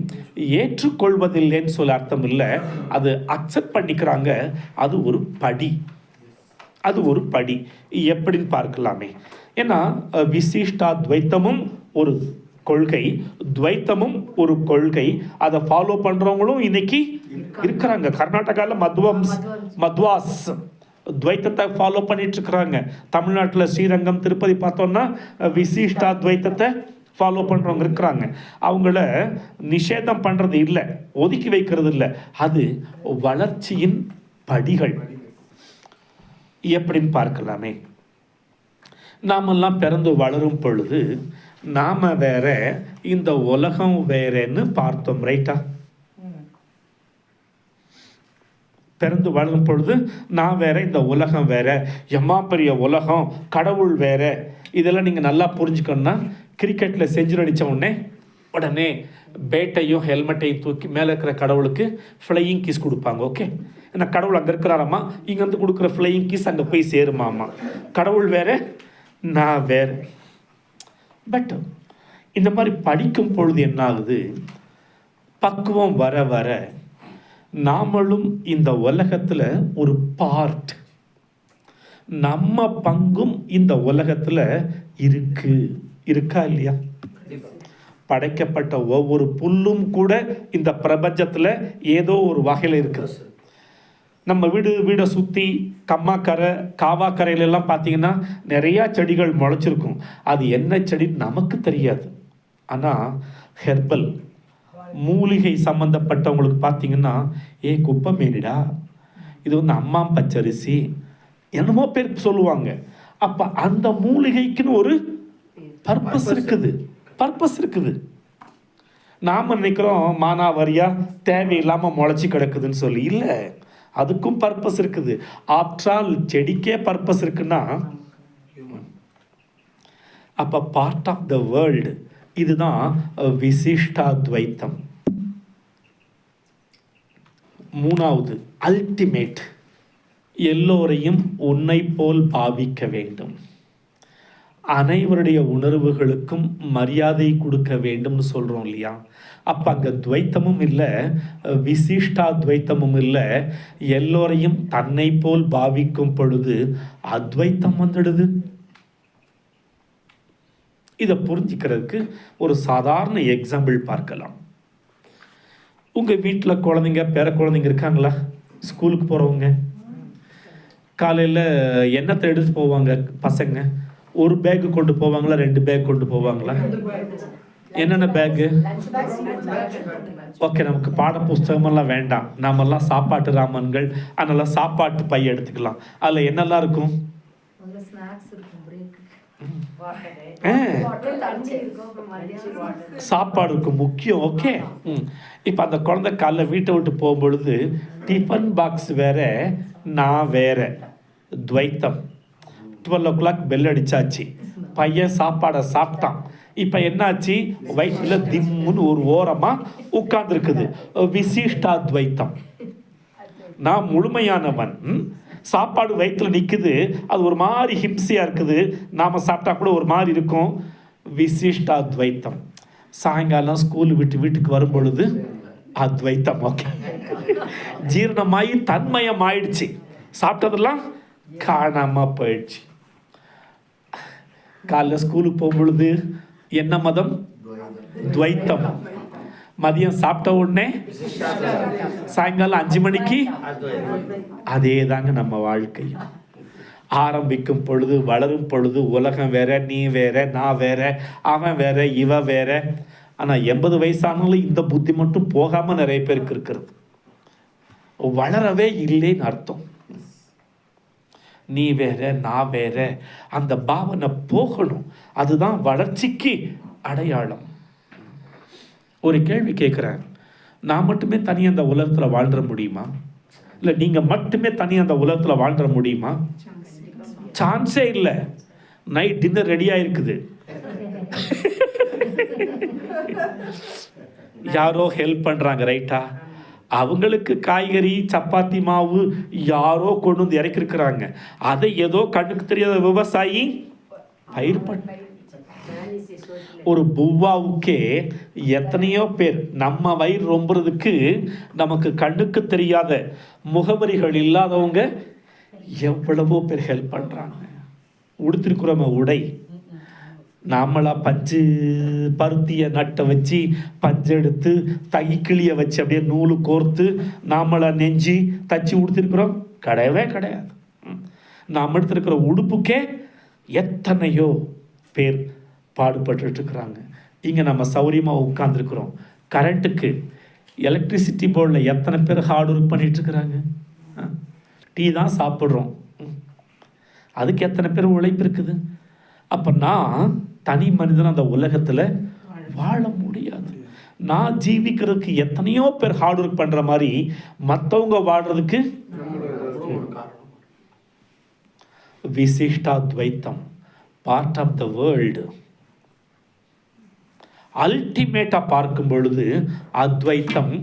ஏற்றுக்கொள்வதில்லைன்னு சொல்ல அர்த்தம் இல்லை, அது அக்செப்ட் பண்ணிக்கிறாங்க. அது ஒரு படி, அது ஒரு படி. எப்படின்னு பார்க்கலாமே. ஏன்னா விசிஷ்டாத்வைத்தமும் ஒரு கொள்கை, துவைத்தமும் ஒரு கொள்கை. அதை ஃபாலோ பண்ணுறவங்களும் இன்னைக்கு இருக்கிறாங்க. கர்நாடகாவில் மத்வாஸ் துவைத்தத்தை ஃபாலோ பண்ணிட்டு இருக்கிறாங்க. தமிழ்நாட்டில் ஸ்ரீரங்கம், திருப்பதி பார்த்தோம்னா விசிஷ்டாத்வைத்தத்தை ஃபாலோ பண்ணுறவங்க இருக்கிறாங்க. அவங்கள நிஷேதம் பண்ணுறது இல்லை, ஒதுக்கி வைக்கிறது இல்லை, அது வளர்ச்சியின் படிகள். எப்படின்னு பார்க்கலாமே. நாமெல்லாம் பிறந்து வளரும் பொழுது நாம் வேற, இந்த உலகம் வேறன்னு பார்த்தோம், ரைட்டா? பிறந்து வளரும் பொழுது நான் வேற, இந்த உலகம் வேற, எம்மா பெரிய உலகம், கடவுள் வேற. இதெல்லாம் நீங்கள் நல்லா புரிஞ்சுக்கணும்னா, கிரிக்கெட்டில் செஞ்சுரி அடித்த உடனே பேட்டையும் ஹெல்மெட்டையும் தூக்கி மேலே இருக்கிற கடவுளுக்கு ஃப்ளையிங் கிஸ் கொடுப்பாங்க. ஓகே, ஏன்னா கடவுள் அங்கே இருக்கிறாரம்மா, இங்கேருந்து கொடுக்குற ஃப்ளையிங் கிஸ் அங்கே போய் சேருமாம்மா. கடவுள் வேற, நான் வேற. பட் இந்த மாதிரி படிக்கும் பொழுது என்ன ஆகுது, பக்குவம் வர வர நாமளும் இந்த உலகத்தில் ஒரு பார்ட், நம்ம பங்கும் இந்த உலகத்தில் இருக்கா இல்லையா? படைக்கப்பட்ட ஒவ்வொரு புல்லும் கூட இந்த பிரபஞ்சத்தில் ஏதோ ஒரு வகையில் இருக்குது. நம்ம வீடை சுற்றி கம்மாக்கரை, காவாக்கரையிலெல்லாம் பார்த்தீங்கன்னா நிறையா செடிகள் முளைச்சிருக்கும். அது என்ன செடின்னு நமக்கு தெரியாது. ஆனால் ஹெர்பல் மூலிகை சம்மந்தப்பட்டவங்களுக்கு பார்த்தீங்கன்னா, குப்பமேனிடா, இது அம்மா பச்சரிசி, என்னமோ பேர் சொல்லுவாங்க. அப்போ அந்த மூலிகைக்குன்னு ஒரு பர்பஸ் இருக்குது. நாம் நினைக்கிறோம் மானாவாரியா தேவையில்லாமல் முளைச்சி கிடக்குதுன்னு சொல்லி. இல்லை, அதுக்கும் பர்பஸ் இருக்குது. ஆஃப்டர் ஆல் செடிக்கே பர்பஸ் இருக்குன்னா அப்போ பார்ட் ஆஃப் த வேர்ல்டு. இதுதான் விசிஷ்டாத்வைத்தம். மூணாவது அல்டிமேட், எல்லோரையும் உன்னை போல் பாவிக்க வேண்டும், அனைவருடைய உணர்வுகளுக்கும் மரியாதை கொடுக்க வேண்டும்னு சொல்கிறோம் இல்லையா? அப்போ அங்கே துவைத்தமும் இல்லை, விசிஷ்டாத்வைத்தமும் இல்லை. எல்லோரையும் தன்னை போல் பாவிக்கும் பொழுது அத்வைத்தம் வந்துடுது. இதை புரிஞ்சுக்கிறதுக்கு ஒரு சாதாரண எக்ஸாம்பிள் பார்க்கலாம். உங்கள் வீட்டில் குழந்தைங்க, பேர குழந்தைங்க இருக்காங்களா? ஸ்கூலுக்கு போகிறவங்க காலையில் என்னத்தை எடுத்து போவாங்க பசங்க? ஒரு பேக்கு கொண்டு போவாங்களா, 2 பேக் கொண்டு போவாங்களா? என்னென்ன பேக்கு? ஓகே, நமக்கு பாட புஸ்தகமெல்லாம் வேண்டாம், நாமெல்லாம் சாப்பாட்டு ராமன்கள், அதனால் சாப்பாட்டு பை எடுத்துக்கலாம். அதில் என்னெல்லாம் இருக்கும்? சாப்பாடு இருக்கும், முக்கியம். ஓகே. இப்போ அந்த குழந்தை காலைல வீட்டை விட்டு போகும்பொழுது டிஃபன் பாக்ஸ் வேற, நான் வேற, துவைத்தம். 12 o'clock பெல் அடிச்சாச்சு, பையன் சாப்பாடை சாப்பிட்டான். இப்போ என்னாச்சு? வயிற்றில் திம்முன்னு ஒரு ஓரமாக உட்கார்ந்துருக்குது, விசிஷ்டாத்வைத்தம். நான் முழுமையானவன், சாப்பாடு வயிற்றில் நிற்குது, அது ஒரு மாதிரி ஹிம்சையாக இருக்குது, நாம் சாப்பிட்டா கூட ஒரு மாதிரி இருக்கும், விசிஷ்டாத்வைத்தம். சாயங்காலம் ஸ்கூல் விட்டு வீட்டுக்கு வரும் பொழுது அத்வைத்தம். ஓகே, ஜீரணமாயி தன்மயம் ஆயிடுச்சு, சாப்பிட்டதெல்லாம் காணாமல் போயிடுச்சு. காலைல ஸ்கூலுக்கு போகும்பொழுது என்ன மதம்? துவைத்தம். மதியம் சாப்பிட்ட உடனே சாயங்காலம் 5 மணிக்கு அதே தாங்க நம்ம வாழ்க்கையும். ஆரம்பிக்கும் பொழுது, வளரும் பொழுது உலகம் வேற, நீ வேற, நான் வேற, அவன் வேற, இவ வேற. ஆனால் 80 வயசானாலும் இந்த புத்தி மட்டும் போகாமல் நிறைய பேருக்கு இருக்கிறது. வளரவே இல்லைன்னு அர்த்தம். நீ வேற, நான் வேற, அந்த பாவனை போகணும். அதுதான் வளர்ச்சிக்கு அடையாளம். ஒரு கேள்வி கேட்குறேன், நான் மட்டுமே தனியாக அந்த உலகத்தில் வாழ்ந்துட முடியுமா? இல்லை நீங்கள் மட்டுமே தனியாக அந்த உலகத்தில் வாழ்ந்துட முடியுமா? சான்ஸே இல்லை. நைட் டின்னர் ரெடியாக இருக்குது, யாரோ ஹெல்ப் பண்ணுறாங்க, ரைட்டா? அவங்களுக்கு காய்கறி, சப்பாத்தி மாவு யாரோ கொண்டு வந்து இறக்கிருக்கிறாங்க. அதை ஏதோ கண்ணுக்கு தெரியாத விவசாயி பயிர் பண்ண. ஒரு புவ்வாவுக்கே எத்தனையோ பேர், நம்ம வயிறு ரொம்புறதுக்கு நமக்கு கண்ணுக்கு தெரியாத முகவரிகள் இல்லாதவங்க எவ்வளவோ பேர் ஹெல்ப் பண்ணுறாங்க. உடுத்திருக்கிறோம உடை, நாமளா பஞ்சு பருத்தியை நட்டை வச்சு பஞ்சு எடுத்து தைக்கிளியை வச்சு அப்படியே நூலு கோர்த்து நாமளா நெஞ்சு தச்சு உடுத்திருக்கிறோம்? கிடையவே கிடையாது. நாம் எடுத்திருக்கிற உடுப்புக்கே எத்தனையோ பேர் பாடுபட்டுருக்குறாங்க. இங்கே நம்ம சௌரியமாக உட்காந்துருக்குறோம். கரண்ட்டுக்கு, எலக்ட்ரிசிட்டி போர்டில் எத்தனை பேர் ஹார்ட் ஒர்க் பண்ணிகிட்ருக்குறாங்க. டீ தான் சாப்பிட்றோம், அதுக்கு எத்தனை பேர் உழைப்பு இருக்குது. அப்போ நான் தனி மனிதன் அந்த உலகத்தில் வாழ முடியாது. நான் ஜீவிக்கிறதுக்கு எத்தனையோ பேர் ஹார்ட் ஒர்க் பண்ணுற மாதிரி மற்றவங்க வாழ்கிறதுக்கு விசிஷ்டாத்வைத்தம், பார்ட் ஆஃப் த வேர்ல்டு. அல்டிமேட்டாக பார்க்கும் பொழுது அத்வைத்தம்.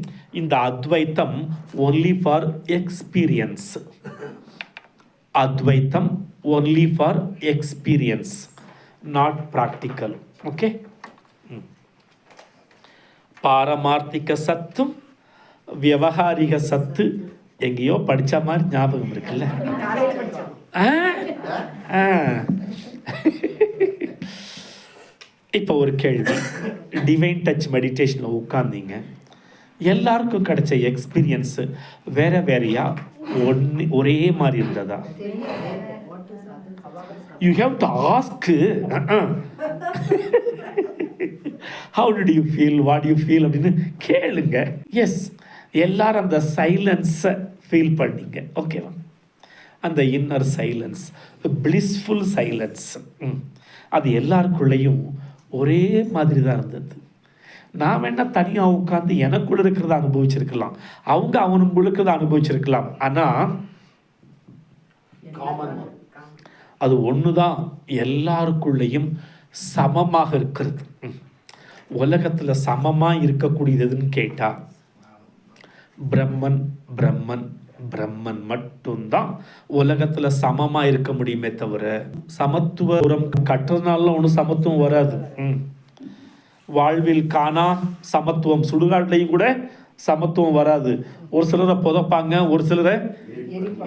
இந்த அத்வைத்தம் ஒன்லி ஃபார் எக்ஸ்பீரியன்ஸ். அத்வைத்தம் only for experience, not practical. Okay? பாரமார்த்திக சத்து, வியவஹாரிக சத்து எங்கேயோ படித்த மாதிரி ஞாபகம் இருக்குல்ல? இப்போ ஒரு கேள்வி, டிவைன் டச் மெடிடேஷனில் உட்கார்ந்தீங்க, எல்லாருக்கும் கிடைச்ச எக்ஸ்பீரியன்ஸு வேற வேறையா ஒரே மாதிரி இருந்ததா? You have to ask. How did you feel? What do you feel? அப்படின்னு கேளுங்க. எஸ், எல்லாரும் அந்த சைலன்ஸை ஃபீல் பண்ணீங்க. ஓகேவா? அந்த இன்னர் சைலன்ஸ், பிளிஸ்ஃபுல் சைலன்ஸ், அது எல்லாருக்குள்ளேயும் ஒரே மாதிரி தான் இருந்தது. நான் வேணா தனியாக உட்காந்து எனக்குள்ள இருக்கிறத அனுபவிச்சிருக்கலாம், அவங்க அவனுக்குள்ள அனுபவிச்சிருக்கலாம். ஆனால் அது ஒன்று தான் எல்லாருக்குள்ளேயும் சமமாக இருக்கிறது. உலகத்தில் சமமாக இருக்கக்கூடியது எதுன்னு கேட்டா பிரம்மன் பிரம்மன் பிரம்மன் மட்டும்தான் உலகத்தில் சமமாக இருக்க முடியுமே தவிர சமத்துவம் கட்டுறதுனால ஒன்றும் சமத்துவம் வராது. வாழ்வில் காணா சமத்துவம், சுடுகாட்லையும் கூட சமத்துவம் வராது. ஒரு சிலரை புதைப்பாங்க, ஒரு சிலரை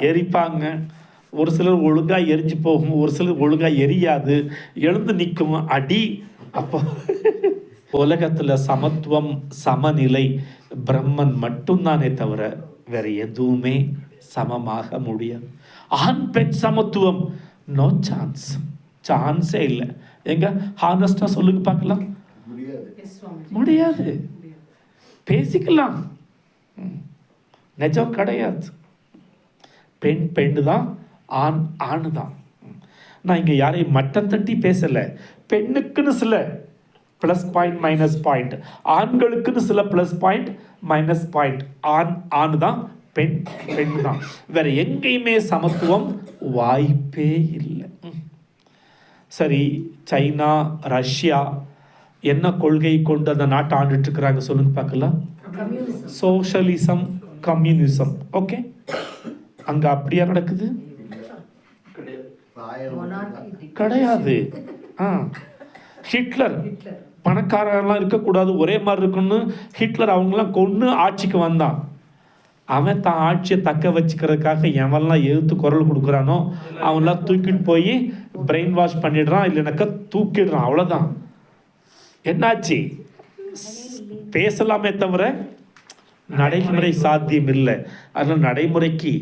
எரிப்பாங்க, ஒரு சிலர் ஒழுங்காக எரிஞ்சு போகும், ஒரு சிலர் ஒழுங்காக எரியாது, எழுந்து நிற்கும் அடி. அப்போ உலகத்தில் சமத்துவம் சமநிலை பிரம்மன் மட்டும்தானே தவிர வேற எதுவுமே சமமாக முடியாது. ஆண் பெண் சமத்துவம் நோ சான்ஸ், சான்ஸே இல்லை. எங்க ஹானஸ்டா சொல்லுங்க பார்க்கலாம், முடியாது. பேசிக்கலாம், நிஜம் கிடையாது. பெண் பெண்ணு தான், ஆண் ஆணு தான். நான் இங்கே யாரையும் மட்டம் தட்டி பேசலை. பெண்ணுக்குன்னு சில ப்ளஸ் பாயிண்ட் மைனஸ் பாயிண்ட், ஆண்களுக்குன்னு சில ப்ளஸ் பாயிண்ட் மைனஸ் பாயிண்ட். ஆண் ஆண் தான், பெண் பெண் தான். வேற எங்கேயுமே சமத்துவம் வாய்ப்பே இல்லை. சரி, சைனா ரஷ்யா என்ன கொள்கை கொண்டு அந்த நாட்டை ஆண்டுட்டு இருக்கிறாங்க சொல்லுங்க பார்க்கலாம். Socialism communism. ஓகே, அங்க அப்படியா நடக்குது? கிடையாது. ஹிட்லர் பணக்காரெல்லாம் இருக்கக்கூடாது, ஒரே மாதிரி இருக்குன்னு ஹிட்லர் அவங்களாம் கொண்டு ஆட்சிக்கு வந்தான். அவன் தான் ஆட்சியை தக்க வச்சுக்கிறதுக்காக எவன்லாம் எதிர்த்து குரல் கொடுக்குறானோ அவன்லாம் தூக்கிட்டு போய் பிரெயின் வாஷ் பண்ணிடுறான், இல்லைனாக்கா தூக்கிடுறான். அவ்வளோதான். என்னாச்சு? பேசலாமே தவிர நடைமுறை சாத்தியம் இல்லை. அதனால் நடைமுறைக்கு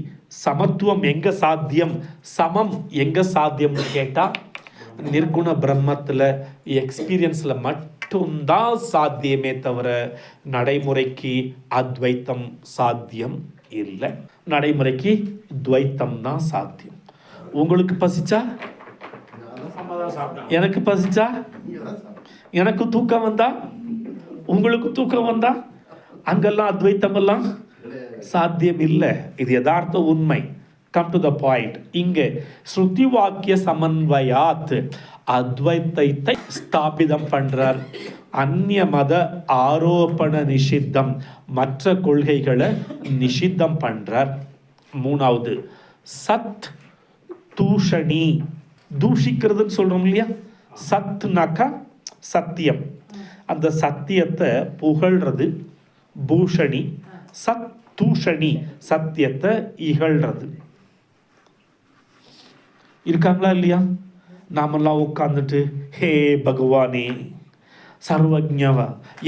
சமத்துவம் எங்க சாத்தியம், சமம் எங்க சாத்தியம்னு கேட்டால் நிர்குண பிரம்மத்தில் எக்ஸ்பீரியன்ஸில் மட்டும்தான் சாத்தியமே தவிர நடைமுறைக்கு அத்வைத்தம் சாத்தியம் இல்லை. நடைமுறைக்கு துவைத்தம் தான் சாத்தியம். உங்களுக்கு பசிச்சா, எனக்கு பசிச்சா, எனக்கு தூக்கம் வந்தா, உங்களுக்கு தூக்கம் வந்தா, அங்கெல்லாம் அத்வைத்தம் எல்லாம் சாத்தியம் இல்லை. இது யதார்த்த உண்மை. Come to the point. இங்கே ஸ்ருதி வாக்கிய சமன்வயாத் அத்வைத்தத்தை ஸ்தாபிதம் பண்றார். அந்நிய மத ஆரோபண நிஷித்தம், மற்ற கொள்கைகளை நிஷித்தம் பண்றார். மூணாவது சத் தூஷணி, தூஷிக்கிறதுன்னு சொல்றோம் இல்லையா? சத்னாக்கா சத்தியம், அந்த சத்தியத்தை புகழ்றது பூஷணி. சத் தூஷணி, சத்தியத்தை இகழ்றது. இருக்காங்களா இல்லையா? நாமெல்லாம் உட்கார்ந்துட்டு ஹே பகவானே, சர்வஜவ,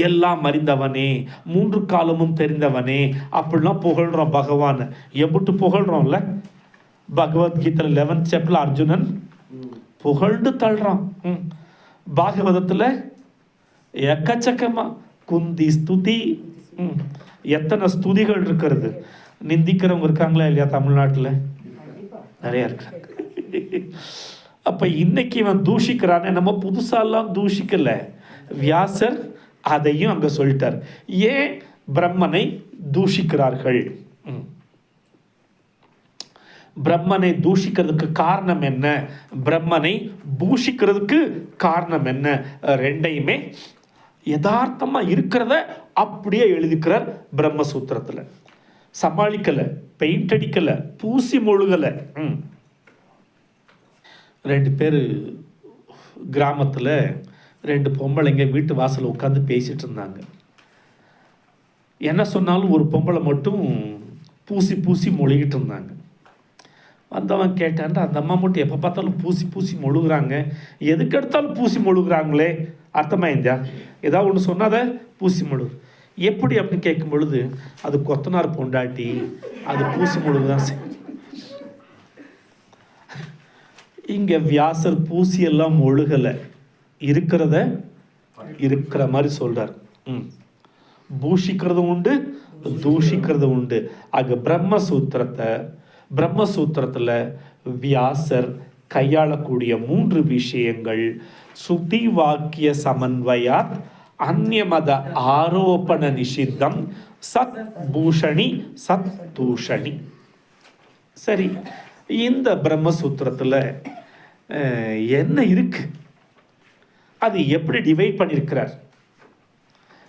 எல்லாம் அறிந்தவனே, மூன்று காலமும் தெரிந்தவனே அப்படிலாம் புகழ்றோம் பகவான். எம்பிட்டு புகழ்றோம்ல. பகவத்கீதையில் 11th chapter அர்ஜுனன் புகழ்ந்து தள்ளுறான். பாகவதத்தில் எக்கச்சக்கமா குந்தி ஸ்துதி, எத்தனை ஸ்துதிகள் இருக்கிறது. நிந்திக்கிறவங்க இருக்காங்களா இல்லையா? தமிழ்நாட்டில் நிறைய இருக்காங்க. அப்ப இன்னைக்கு இவன் தூஷிக்கிறானே, நம்ம புதுசாலாம் தூஷிக்கல. வியாசர் அதையும் அங்க சொல்லிட்டார். ஏன் பிரம்மனை தூஷிக்கிறார்கள்? பிரம்மனை தூஷிக்கிறதுக்கு காரணம் என்ன, பிரம்மனை பூஷிக்கிறதுக்கு காரணம் என்ன, ரெண்டையுமே யதார்த்தமா இருக்கிறத அப்படியே எழுதிக்கிறார் பிரம்மசூத்திரத்துல. சமாளிக்கல, பெயிண்ட் அடிக்கல, பூசி மொழுகல. 2 பேர் கிராமத்தில் 2 பொம்பளைங்க வீட்டு வாசல் உட்காந்து பேசிட்டு இருந்தாங்க. என்ன சொன்னாலும் ஒரு பொம்பளை மட்டும் பூசி பூசி மொழிகிட்டு இருந்தாங்க. வந்தவன் கேட்டான், அந்த அம்மா மட்டும் எப்போ பார்த்தாலும் பூசி பூசி மொழுகுறாங்க, எதுக்கு எடுத்தாலும் பூசி மொழுகுறாங்களே, அர்த்தமாயிருந்தா? ஏதாவது ஒன்று சொன்னாத பூசி மொழுகு. எப்படி அப்படின்னு கேட்கும் பொழுது, அது கொத்தனார் பொண்டாட்டி, அது பூசி மொழுகுதான். இங்க வியாசர் பூசி எல்லாம் ஒழுகலை, இருக்கிறத இருக்கிற மாதிரி சொல்றார். பூஷிக்கிறதும் உண்டு, தூஷிக்கிறதும் உண்டு. ஆக பிரம்மசூத்திரத்துல வியாசர் கையாளக்கூடிய 3 விஷயங்கள் ஸ்ருதி வாக்கிய சமன்வயாத், அந்நிய மத ஆரோபண நிஷித்தம், சத் பூஷணி சத் தூஷணி. சரி, இந்த பிரம்மசூத்திரத்தில் என்ன இருக்கு? அது எப்படி டிவைட் பண்ணியிருக்கிறார்,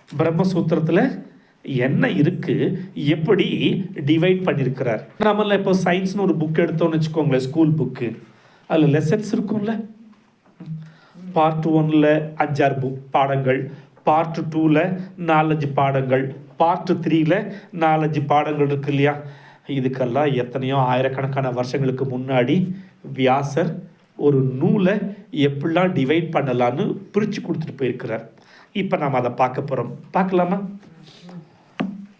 பிரம்மசூத்திரத்தில் என்ன இருக்கு, எப்படி டிவைட் பண்ணியிருக்கிறார். நம்மள இப்போ சயின்ஸ்னு ஒரு புக் எடுத்தோம்னு வச்சுக்கோங்களேன், ஸ்கூல் புக்கு, அதில் லெசன்ஸ் இருக்கும்ல. பார்ட் 1ல் 5-6 பாடங்கள், பார்ட் 2ல் 4-5 பாடங்கள், பார்ட் 3ல் 4-5 பாடங்கள் இருக்கு இல்லையா. இதுக்கெல்லாம் எத்தனையோ ஆயிரக்கணக்கான வருஷங்களுக்கு முன்னாடி வியாசர் ஒரு நூலை எப்படிலாம் டிவைட் பண்ணலான்னு பிரித்து கொடுத்துட்டு போயிருக்கிறார். இப்போ நாம் அதை பார்க்க போகிறோம். பார்க்கலாமா?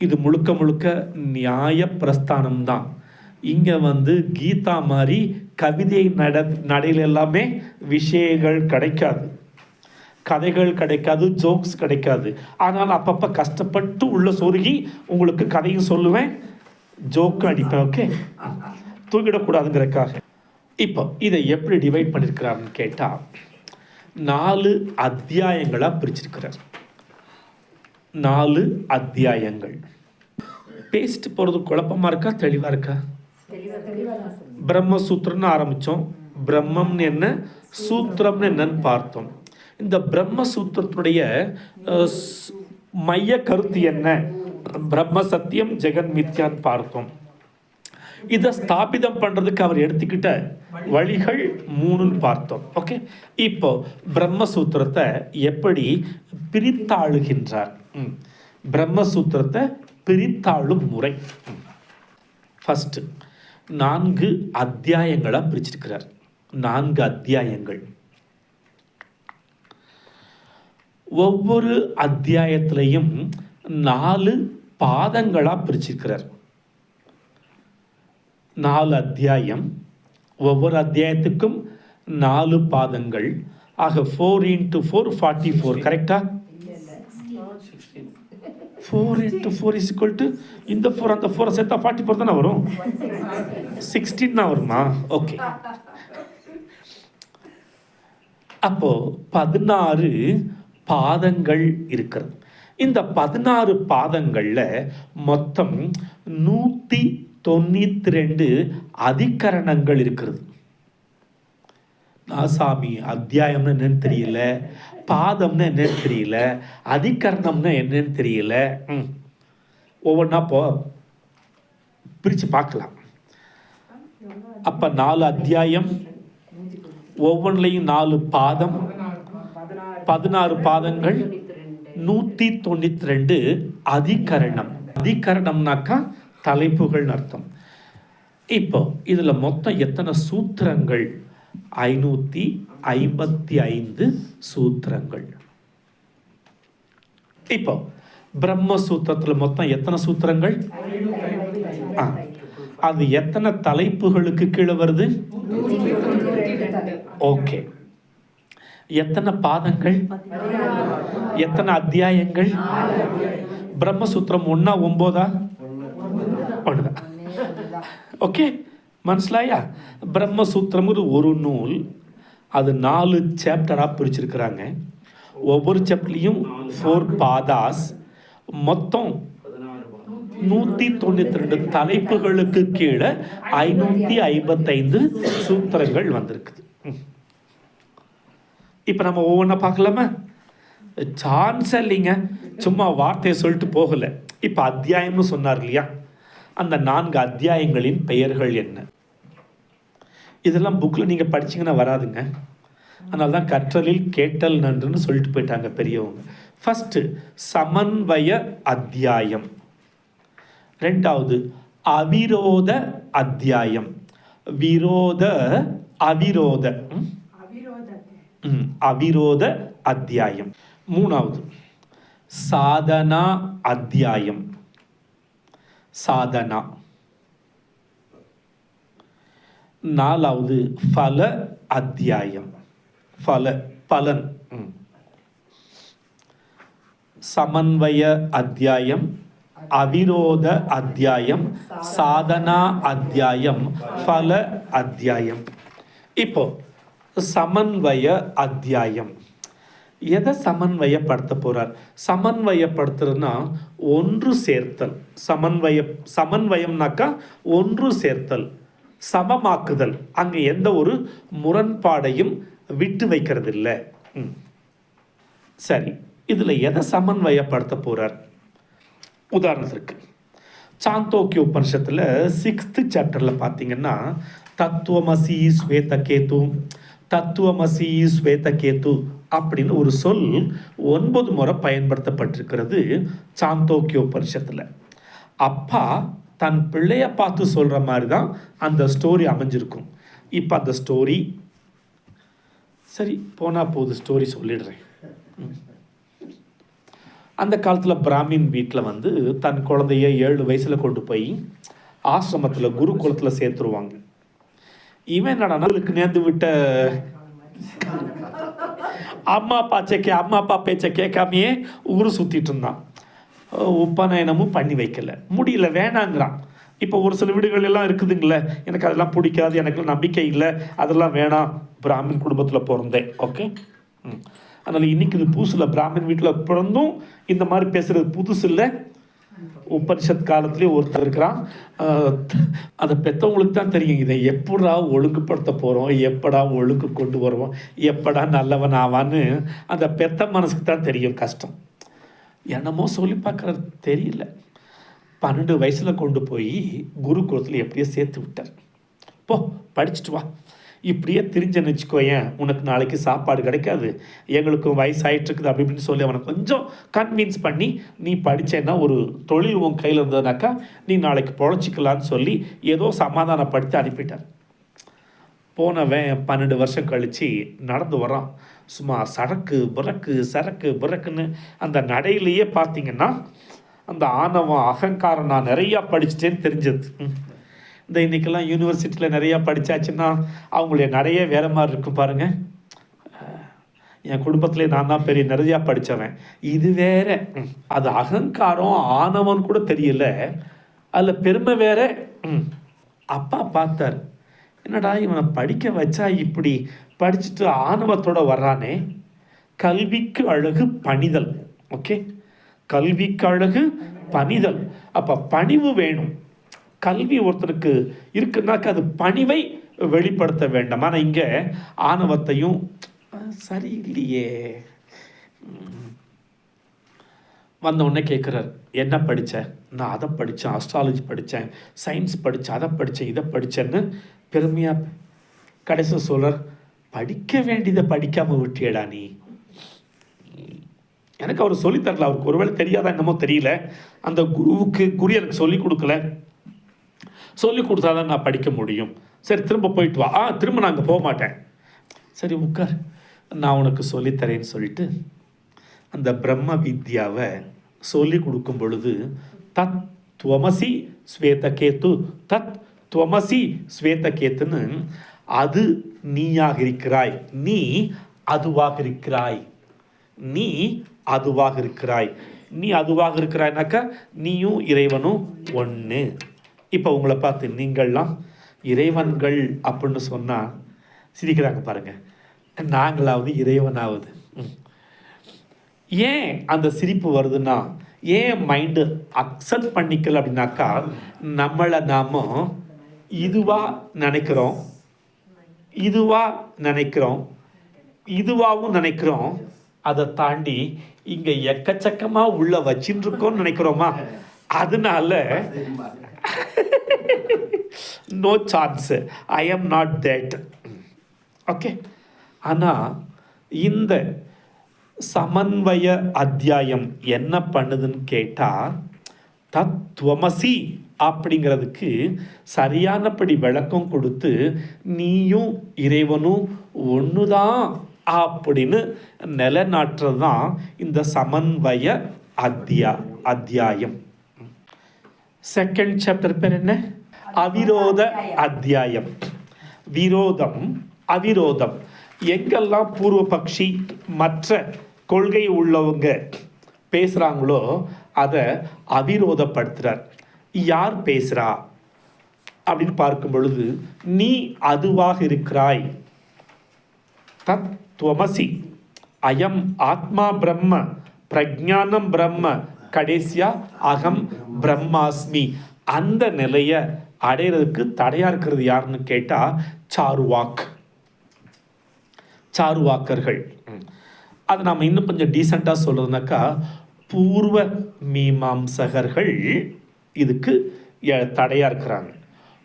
இது முழுக்க முழுக்க நியாய பிரஸ்தானம் தான். இங்கே கீதா மாதிரி கவிதை நடையில் எல்லாமே விஷயங்கள் கிடைக்காது, கதைகள் கிடைக்காது, ஜோக்ஸ் கிடைக்காது. ஆனால் அப்பப்போ கஷ்டப்பட்டு உள்ள சொருகி உங்களுக்கு கதையும் சொல்லுவேன், ஜோக்கும் அடிப்பேன். ஓகே, தூங்கிடக்கூடாதுங்கிறதுக்காக. இப்போ இதை எப்படி டிவைட் பண்ணியிருக்கிறாருன்னு கேட்டால் 4 அத்தியாயங்களாக பிரிச்சிருக்கிறார். 4 அத்தியாயங்கள். பேசிட்டு போகிறது குழப்பமாக இருக்கா, தெளிவாக இருக்கா? பிரம்மசூத்திரம்னு ஆரம்பித்தோம். பிரம்மம்னு என்ன, சூத்திரம்னு என்னன்னு பார்த்தோம். இந்த பிரம்மசூத்திரத்துடைய மைய கருத்து என்ன, பிரம்ம சத்தியம் ஜெகன் மித்யான்னு பார்த்தோம். இதை ஸ்தாபிதம் பண்ணுறதுக்கு அவர் எடுத்துக்கிட்ட வழிகள் 3ன்னு பார்த்தோம். ஓகே, இப்போ பிரம்மசூத்திரத்தை எப்படி பிரித்தாளுகின்றார், பிரம்மசூத்திரத்தை பிரித்தாளும் முறை. ஃபஸ்ட்டு 4 அத்தியாயங்களாக பிரிச்சிருக்கிறார். 4 அத்தியாயங்கள். ஒவ்வொரு அத்தியாயத்திலையும் 4 பாதங்களாக பிரிச்சிருக்கிறார். 4 அத்தியாயம், ஒவ்வொரு அத்தியாயத்துக்கும் 4 பாதங்கள். ஆக 4 × 4 44. கரெக்டா? 4 × 4 = இந்த 4 அந்த 4 சேர்த்தா 44 தானே வரும். 16 தான் வருமா? ஓகே. அப்போ 16 பாதங்கள் இருக்கிறது. இந்த 16 பாதங்களில் மொத்தம் 192 அதிகரணங்கள் இருக்கிறது. சாமி, அத்தியாயம்னு என்னன்னு தெரியல, பாதம்னு என்னன்னு தெரியல, அதிகரணம்னா என்னன்னு தெரியல. ஒவ்வொன்றா பிரித்து பார்க்கலாம். அப்போ 4 அத்தியாயம், ஒவ்வொன்றிலையும் 4 பாதம், 16 பாதங்கள், 192 அதிகரணம். அதிகரணம்னாக்கா தலைப்புகள் அர்த்தம். இப்போ இதில் மொத்தம் எத்தனை சூத்திரங்கள்? 555 சூத்திரங்கள். இப்போ பிரம்மசூத்திரத்தில் மொத்தம் எத்தனை சூத்திரங்கள்? அது எத்தனை தலைப்புகளுக்கு கீழே வருது? ஓகே. எத்தனை பாதங்கள்? எத்தனை அத்தியாயங்கள்? பிரம்மசூத்திரம் 1 9 ஒண்ணுதான். ஓகே, மனசிலாயா? பிரம்மசூத்திரம் ஒரு நூல், அது 4 சாப்டராக பிரிச்சிருக்கிறாங்க. ஒவ்வொரு சாப்டர்லையும் 4 பாதாஸ், மொத்தம் 192 தலைப்புகளுக்கு கீழே 555 சூத்திரங்கள் வந்திருக்குது. இப்போ நம்ம ஒவ்வொன்றா பார்க்கலாமா? சான்ஸ் இல்லைங்க, சும்மா வார்த்தையை சொல்லிட்டு போகலை. இப்போ அத்தியாயம்னு சொன்னார் இல்லையா, அந்த 4 அத்தியாயங்களின் பெயர்கள் என்ன? இதெல்லாம் புக்கில் நீங்கள் படிச்சிங்கன்னா வராதுங்க. அதனால தான் கற்றலில் கேட்டல் நன்றுன்னு சொல்லிட்டு போயிட்டாங்க பெரியவங்க. ஃபஸ்ட்டு சமன்வய அத்தியாயம், 2வது அவிரோத அத்தியாயம், அவிரோத அத்தியாயம், 3வது சாதனா அத்தியாயம், சாதனா, 4வது பல அத்தியாயம், பலன். சமன்வய அத்தியாயம், அவிரோத அத்தியாயம், சாதனா அத்தியாயம், பல அத்தியாயம். இப்போ சமன்வய அத்தியாயம் எதை சமன்வயப்படுத்த போறார்? சமன்வயப்படுத்துறதுன்னா ஒன்று சேர்த்தல். சமன்வயம்னாக்கா ஒன்று சேர்த்தல், சமமாக்குதல். அங்கே எந்த ஒரு முரண்பாடையும் விட்டு வைக்கிறது இல்லை. சரி, இதில் எதை சமன்வயப்படுத்த போகிறார்? உதாரணத்திற்கு சாந்தோக்கிய உபனிஷத்தில் 6th சாப்டரில் பார்த்தீங்கன்னா தத்துவமசி ஸ்வேதகேது, தத்துவமசி ஸ்வேதகேது அப்படின்னு ஒரு சொல் 9 முறை பயன்படுத்தப்பட்டிருக்கிறது சாந்தோக்கிய உபனிஷத்தில். அப்பா தன் பிள்ளைய பார்த்து சொல்கிற மாதிரி தான் அந்த ஸ்டோரி அமைஞ்சிருக்கும். இப்போ அந்த ஸ்டோரி சரி போனால் போது, ஸ்டோரி சொல்லிடுறேன். அந்த காலத்தில் பிராமின் வீட்டில் தன் குழந்தைய 7 வயசில் கொண்டு போய் ஆசிரமத்தில் குருகுலத்தில் சேர்த்துருவாங்க. இவன் என்னடா நேர்ந்து விட்ட அம்மா அப்பா பேச்சை கேட்காமையே ஊரு சுற்றிட்டு இருந்தான். உபநயனமும் பண்ணி வைக்கல, முடியல, வேணாங்கிறான். இப்போ ஒரு சில வீடுகள் எல்லாம் இருக்குதுங்களே, எனக்கு அதெல்லாம் பிடிக்காது, எனக்கு நம்பிக்கை இல்லை, அதெல்லாம் வேணாம், பிராமின் குடும்பத்தில் பிறந்தேன், ஓகே. அதனால் இன்றைக்கி இது புதுசில் பிராமின் வீட்டில் பிறந்தும் இந்த மாதிரி பேசுகிறது புதுசு இல்லை. உபனிஷத் காலத்துலேயே ஒருத்தர் இருக்கிறான், அதை பெற்றவங்களுக்கு தான் தெரியும் இதை எப்படா ஒழுங்குபடுத்த போகிறோம், எப்படா ஒழுங்கு கொண்டு வருவோம், எப்படா நல்லவன் ஆவான்னு அந்த பெத்த மனசுக்கு தான் தெரியும். கஷ்டம் என்னமோ சொல்லி பார்க்குறது தெரியல. 12 வயசில் கொண்டு போய் குருகுலத்தில் எப்படியோ சேர்த்து விட்டார். போ படிச்சுட்டு வா, இப்படியே தெரிஞ்சேன்னு வச்சுக்கோயேன், உனக்கு நாளைக்கு சாப்பாடு கிடைக்காது, எங்களுக்கும் வயசாகிட்டு இருக்குது அப்படி இப்படின்னு சொல்லி அவனை கொஞ்சம் கன்வின்ஸ் பண்ணி நீ படித்தேன்னா ஒரு தொழில் உன் கையில் இருந்ததுனாக்கா நீ நாளைக்கு பொழைச்சிக்கலான்னு சொல்லி ஏதோ சமாதானப்படுத்தி அனுப்பிட்டார். போனவன் 12 வருஷம் கழித்து நடந்து வரான். சும்மா சரக்கு பிறக்குன்னு அந்த நடையிலேயே பார்த்தீங்கன்னா அந்த ஆணவம் அகங்காரம் நான் நிறையா படிச்சுட்டேன்னு தெரிஞ்சது. இந்த இன்றைக்கெல்லாம் யூனிவர்சிட்டியில் நிறையா படித்தாச்சுன்னா அவங்களுடைய நிறைய வேறு மாதிரி இருக்கும் பாருங்கள். என் குடும்பத்திலே நான் தான் பெரிய நிறையா படித்தவன், இது வேற. அது அகங்காரம் ஆணவம் கூட தெரியல, அதில் பெருமை வேற. அப்பா பார்த்தார், என்னடா இவனை படிக்க வச்சா இப்படி படிச்சுட்டு ஆணவத்தோடு வர்றானே. கல்விக்கு அழகு பணிதல், ஓகே, கல்விக்கு அழகு பணிதல். அப்போ பணிவு வேணும். கல்வி ஒருத்தருக்கு இருக்குன்னாக்க அது பணிவை வெளிப்படுத்த வேண்டாம். ஆனால் இங்கே ஆணவத்தையும் சரியில்லையே. வந்தவுடனே கேட்குறார், என்ன படித்தேன்? நான் அதை படித்தேன், அஸ்ட்ராலஜி படித்தேன், சயின்ஸ் படித்தேன், அதை படித்தேன், இதை படித்தேன்னு பெருமையாக கடைசி சொல்கிறார், படிக்க வேண்டியதை படிக்காமல் விட்டியடா நீ. எனக்கு அவர் சொல்லித்தரல, அவருக்கு ஒருவேளை தெரியாதா என்னமோ தெரியல. அந்த குரு எனக்கு சொல்லிக் கொடுக்கல, சொல்லி கொடுத்தாதான் நான் படிக்க முடியும். சரி திரும்ப போயிட்டு வா. திரும்ப நான் அங்கே போக மாட்டேன். சரி உட்கார், நான் உனக்கு சொல்லித்தரேன்னு சொல்லிட்டு அந்த பிரம்ம வித்யாவை சொல்லி கொடுக்கும் பொழுது தத் துவமசி ஸ்வேதகேத்து, தத் துவமசி ஸ்வேதகேத்துன்னு, அது நீயாக இருக்கிறாய், நீ அதுவாக இருக்கிறாய், நீ அதுவாக இருக்கிறாய். நீ அதுவாக இருக்கிறாய்னாக்கா நீயும் இறைவனும் ஒன்று. இப்போ உங்களை பார்த்து நீங்கள்லாம் இறைவன்கள் அப்படின்னு சொன்னால் சிரிக்கிறாங்க பாருங்கள். நாங்களாவது இறைவனாவது. ஏன் அந்த சிரிப்பு வருதுன்னா, ஏன் மைண்டு அக்செப்ட் பண்ணிக்கல அப்படின்னாக்கா, நம்மளை நாம் இதுவாக நினைக்கிறோம், இதுவாகவும் நினைக்கிறோம். அதை தாண்டி இங்கே எக்கச்சக்கமாக உள்ள வச்சுட்டு இருக்கோம்னு நினைக்கிறோமா? அதனால no chance, I am not that, okay. ஆனால் இந்த சமன்வய அத்தியாயம் என்ன பண்ணுதுன்னு கேட்டால், தத்துவமசி அப்படிங்கிறதுக்கு சரியானபடி விளக்கம் கொடுத்து நீயும் இறைவனும் ஒன்று தான் அப்படின்னு நிலைநாட்டுறது தான் இந்த சமன்வய அத்தியாயம். செகண்ட் சாப்டர் பேர் என்ன? அவிரோத அத்தியாயம். விரோதம், அவிரோதம். எங்கெல்லாம் பூர்வ பக்ஷி மற்ற கொள்கை உள்ளவங்க பேசுகிறாங்களோ அதை அவிரோதப்படுத்துகிறார். யார் பேசுகிறா அப்படின்னு பார்க்கும் பொழுது, நீ அதுவாக இருக்கிறாய், தத்துவமசி, அயம் ஆத்மா பிரம்ம, பிரஜானம் பிரம்ம, கடைசியா அகம் பிரம்மாஸ்மி. அந்த நிலையை அடையிறதுக்கு தடையா இருக்கிறது யாருன்னு கேட்டா சாருவாக்கர்கள். அதை நாம் இன்னும் கொஞ்சம் டீசெண்டாக சொல்கிறதுனாக்கா பூர்வ மீமாம்சகர்கள் இதுக்கு தடையாக இருக்கிறாங்க.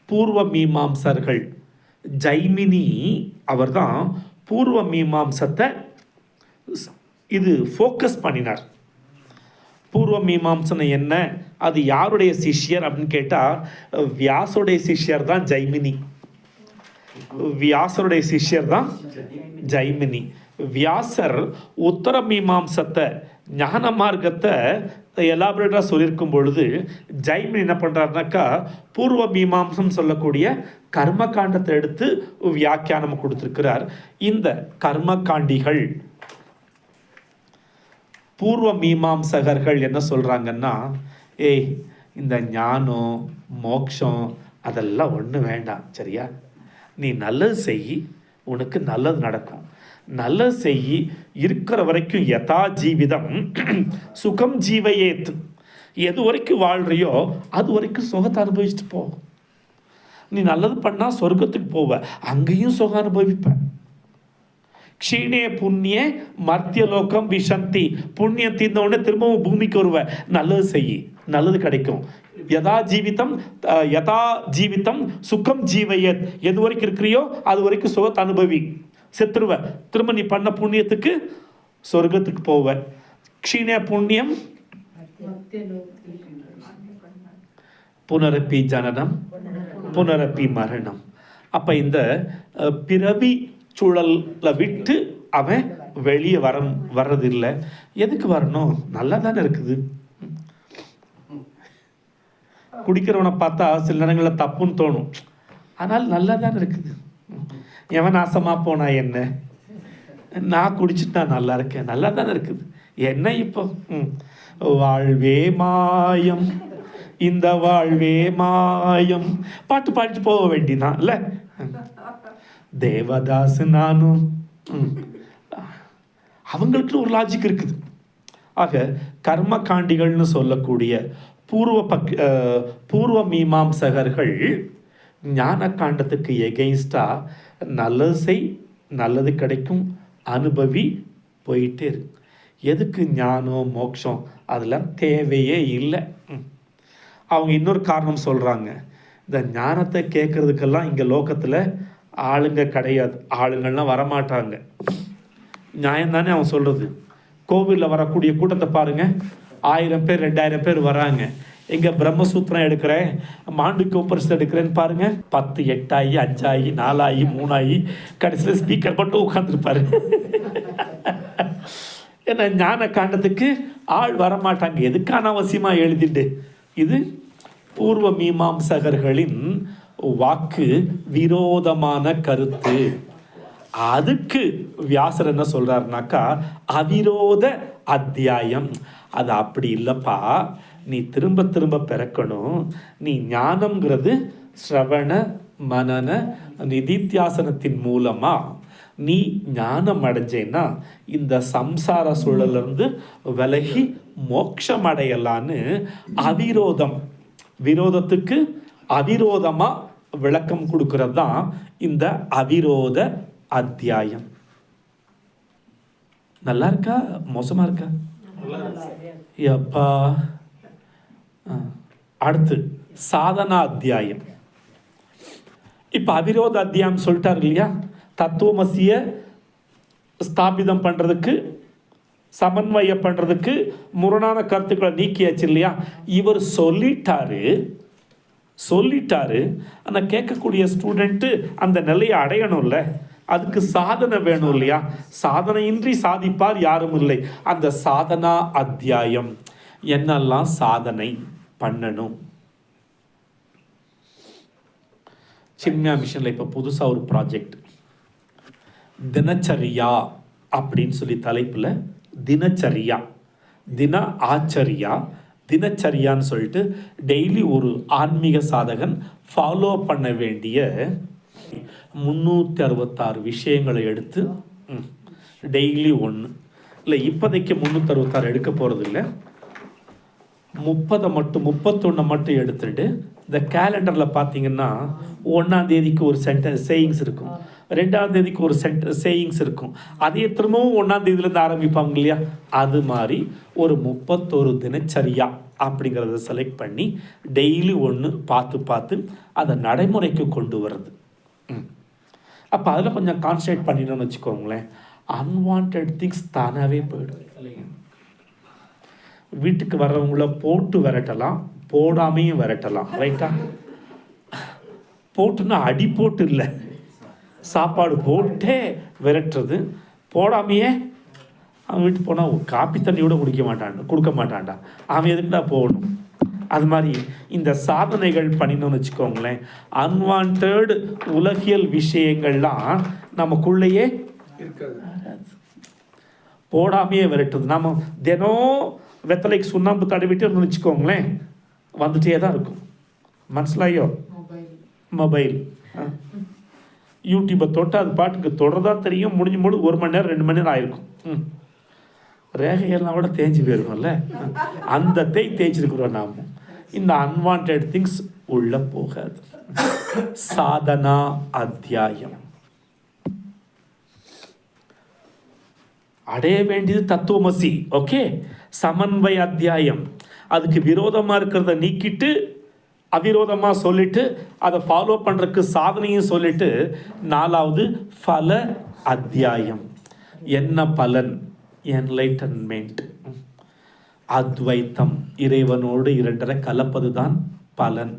பூர்வ மீமாம்சர்கள் ஜைமினி அவர் தான் பூர்வ மீமாம்சத்தை இது ஃபோக்கஸ் பண்ணினார். பூர்வ மீமாம்சனை என்ன, அது யாருடைய சிஷ்யர் அப்படின்னு கேட்டால் வியாசருடைய சிஷ்யர் தான் ஜைமினி. வியாசருடைய சிஷ்யர் தான் ஜைமினி. வியாசர் உத்தர மீமாம்சத்தை ஞான மார்க்கத்தை எலாபரேட்டாக சொல்லியிருக்கும் பொழுது ஜைமினி என்ன பண்ணுறாருனாக்கா பூர்வ மீமாம்சம் சொல்லக்கூடிய கர்மகாண்டத்தை எடுத்து வியாக்கியானம் கொடுத்துருக்கிறார். இந்த கர்மகாண்டிகள் பூர்வ மீமாம்சகர்கள் என்ன சொல்கிறாங்கன்னா, ஏய் இந்த ஞானம் மோட்சம் அதெல்லாம் ஒன்றும் வேண்டாம், சரியா? நீ நல்லது செய், உனக்கு நல்லது நடக்கும். நல்லது செய், இருக்கிற வரைக்கும் யதா ஜீவிதம் சுகம் ஜீவையேத். எது வரைக்கும் வாழ்றியோ அது வரைக்கும் சுகத்தை அனுபவிச்சுட்டு போ. நீ நல்லது பண்ணால் சொர்க்கத்துக்கு போவ, அங்கேயும் சுகம் அனுபவிப்ப. க்ஷீணே புண்ணிய மர்த்தியலோகம் விஷந்தி. புண்ணியம் தீர்ந்த உடனே திரும்பவும் பூமிக்கு வருவ. நல்லது செய், நல்லது கிடைக்கும். யதா ஜீவிதம் சுகம் ஜீவையத். எது வரைக்கும் இருக்கிறியோ அது வரைக்கும் சுகத்தை அனுபவி. செத்துருவ, திரும்ப நீ பண்ண புண்ணியத்துக்கு சொர்க்கத்துக்கு போவ. க்ஷீணே புண்ணியம் புனரப்பி ஜனனம் புனரப்பி மரணம். அப்போ இந்த பிறவி சூழலை விட்டு அவன் வெளியே வர்றதில்லை. எதுக்கு வரணும்? நல்லா தானே இருக்குது. குடிக்கிறவனை பார்த்தா சில நேரங்களில் தப்புன்னு தோணும், ஆனால் நல்லா தானே இருக்குது. எவன் நாசமாக போனா என்ன, நான் குடிச்சிட்டு நான் நல்லா இருக்கேன், நல்லா தானே இருக்குது. என்ன இப்போ வாழ்வே மாயம் இந்த வாழ்வே மாயம் பாட்டு பாடிட்டு போக வேண்டிதான் இல்லை? தேவதாஸ் நானும் அவங்களுக்கு ஒரு லாஜிக் இருக்குது. ஆக கர்மகாண்டிகள்னு சொல்லக்கூடிய பூர்வ மீமாம்சகர்கள் ஞான காண்டத்துக்கு எகெயின்ஸ்டா நல்லது செய், நல்லது கிடைக்கும், அனுபவி, போயிட்டே இருக்கு. எதுக்கு ஞானம் மோட்சம் அதெல்லாம் தேவையே இல்லை. அவங்க இன்னொரு காரணம் சொல்கிறாங்க, இந்த ஞானத்தை கேட்குறதுக்கெல்லாம் இங்கே லோகத்தில் ஆளுங்க கிடையாது, ஆளுங்கள்லாம் வரமாட்டாங்க. நியாயம் தானே அவன் சொல்கிறது. கோவிலில் வரக்கூடிய கூட்டத்தை பாருங்கள், 1000 பேர் 2000 பேர் வராங்க. எங்கே பிரம்மசூத்திரம் எடுக்கிறேன், மாண்டுக்கு உபரிசு எடுக்கிறேன்னு பாருங்கள், 10 8 ஆகி 5 ஆகி 4 ஆகி 3 ஆகி கடைசியில் ஸ்பீக்கர் மட்டும் உட்காந்துருப்பாரு. ஏன்னா ஞான காண்டத்துக்கு ஆள் வரமாட்டாங்க. எதுக்கான அவசியமாக எழுதிட்டு. இது பூர்வ மீமாம்சகர்களின் வாக்கு விரோதமான கருத்து. அதுக்கு வியாசர் என்ன சொல்றாருனாக்கா அவிரோத அத்தியாயம். அது அப்படி இல்லைப்பா, நீ திரும்ப திரும்ப பிறக்கணும். நீ ஞானம்ங்கிறது ஸ்ரவண மனன நிதித்தியாசனத்தின் மூலமா நீ ஞானம் அடைஞ்சேன்னா இந்த சம்சார சூழலிருந்து விலகி மோட்சம் அடையலான்னு அவிரோதம், விரோதத்துக்கு அவிரோதமா விளக்கம் கொடுக்கறது தான் இந்த அவிரோத அத்தியாயம். நல்லா இருக்கா மோசமா இருக்கா? எப்பா. அடுத்து சாதனா அத்தியாயம். இப்ப அவிரோத அத்தியாயம் சொல்லிட்டாரு இல்லையா? தத்துவமசிய ஸ்தாபிதம் பண்றதுக்கு, சமன்வய பண்றதுக்கு முரணான கருத்துக்களை நீக்கியாச்சு இல்லையா? இவர் சொல்லிட்டாரு. ஆனால் கேட்கக்கூடிய ஸ்டூடெண்ட்டு அந்த நிலையை அடையணும்ல, அதுக்கு சாதனை வேணும் இல்லையா? சாதனையின்றி சாதிப்பார் யாரும் இல்லை. அந்த சாதனா அத்தியாயம் என்னெல்லாம் சாதனை பண்ணணும். சின்மயா மிஷனில் இப்போ புதுசாக ஒரு ப்ராஜெக்ட், தினச்சரியா அப்படின்னு சொல்லி தலைப்பில் தினச்சரியா, தின ஆச்சரியா, தினச்சரியான்னு சொல்லிட்டு டெய்லி ஒரு ஆன்மீக சாதகன் ஃபாலோ பண்ண வேண்டிய 366 விஷயங்களை எடுத்து டெய்லி ஒன்று இல்லை, இப்போதைக்கு 366 எடுக்க போகிறது இல்லை, 31 மட்டும் எடுத்துட்டு இந்த கேலண்டரில் பார்த்தீங்கன்னா 1ஆம் தேதிக்கு ஒரு சேயிங்ஸ் இருக்கும், 2ஆம் தேதிக்கு ஒரு சேயிங்ஸ் இருக்கும், அதே திரும்பவும் 1ஆம் தேதியிலேருந்து ஆரம்பிப்பாங்க இல்லையா? அது மாதிரி ஒரு 31 தினச்சரியா அப்படிங்கிறத செலக்ட் பண்ணி டெய்லி ஒன்று பார்த்து அதை நடைமுறைக்கு கொண்டு வர்றது. அப்போ அதில் கொஞ்சம் கான்சன்ட்ரேட் பண்ணிடணும்னு வச்சுக்கோங்களேன், அன்வான்ட் திங்ஸ் தானாகவே போயிடும். வீட்டுக்கு வர்றவங்கள போட்டு விரட்டலாம், போடாமையும் விரட்டலாம். ரைட்டா? போட்டுன்னா அடி போட்டு இல்லை, சாப்பாடு போட்டே விரட்டுறது. போடாமையே அவன் வீட்டுக்கு போனால் காப்பி தண்ணியோட கொடுக்க மாட்டான்டா, அவன் எதுக்குடா போகணும்? அது மாதிரி இந்த சாதனைகள் பண்ணினோன்னு வச்சுக்கோங்களேன், அன்வான்ட் உலகியல் விஷயங்கள்லாம் நமக்குள்ளேயே இருக்காது. போடாமையே விரட்டுறது. நம்ம தினம் வெத்தலைக்கு சுண்ணாம்பு தடவிட்டு வச்சுக்கோங்களேன், வந்துட்டே தான் இருக்கும். மனசிலாயோ மொபைல் யூடியூப்பை தொட்டு அது பாட்டுக்கு தொடர்தான் தெரியும், முடிஞ்சு 1 மணி நேரம் 2 மணி நேரம் ஆயிருக்கும். ரேகையெல்லாம் கூட தேஞ்சு போயிருக்கும்ல, அந்த தேய்ச்சிருக்கிறோம் நாம். இந்த அன்வான்ட் திங்ஸ் உள்ள போகாது. சாதனா அத்தியாயம் அடைய வேண்டியது தத்துவமசி. ஓகே, சமன்வய அத்தியாயம் அதுக்கு விரோதமாக இருக்கிறத நீக்கிட்டு அவிரோதமாக சொல்லிட்டு அதை ஃபாலோ பண்ணுறதுக்கு சாதனையும் சொல்லிட்டு 4வது பல அத்தியாயம். என்ன பலன்? என்லைட்டன்மெண்ட், அத்வைத்தம், இறைவனோடு 2 கலப்பது தான் பலன்.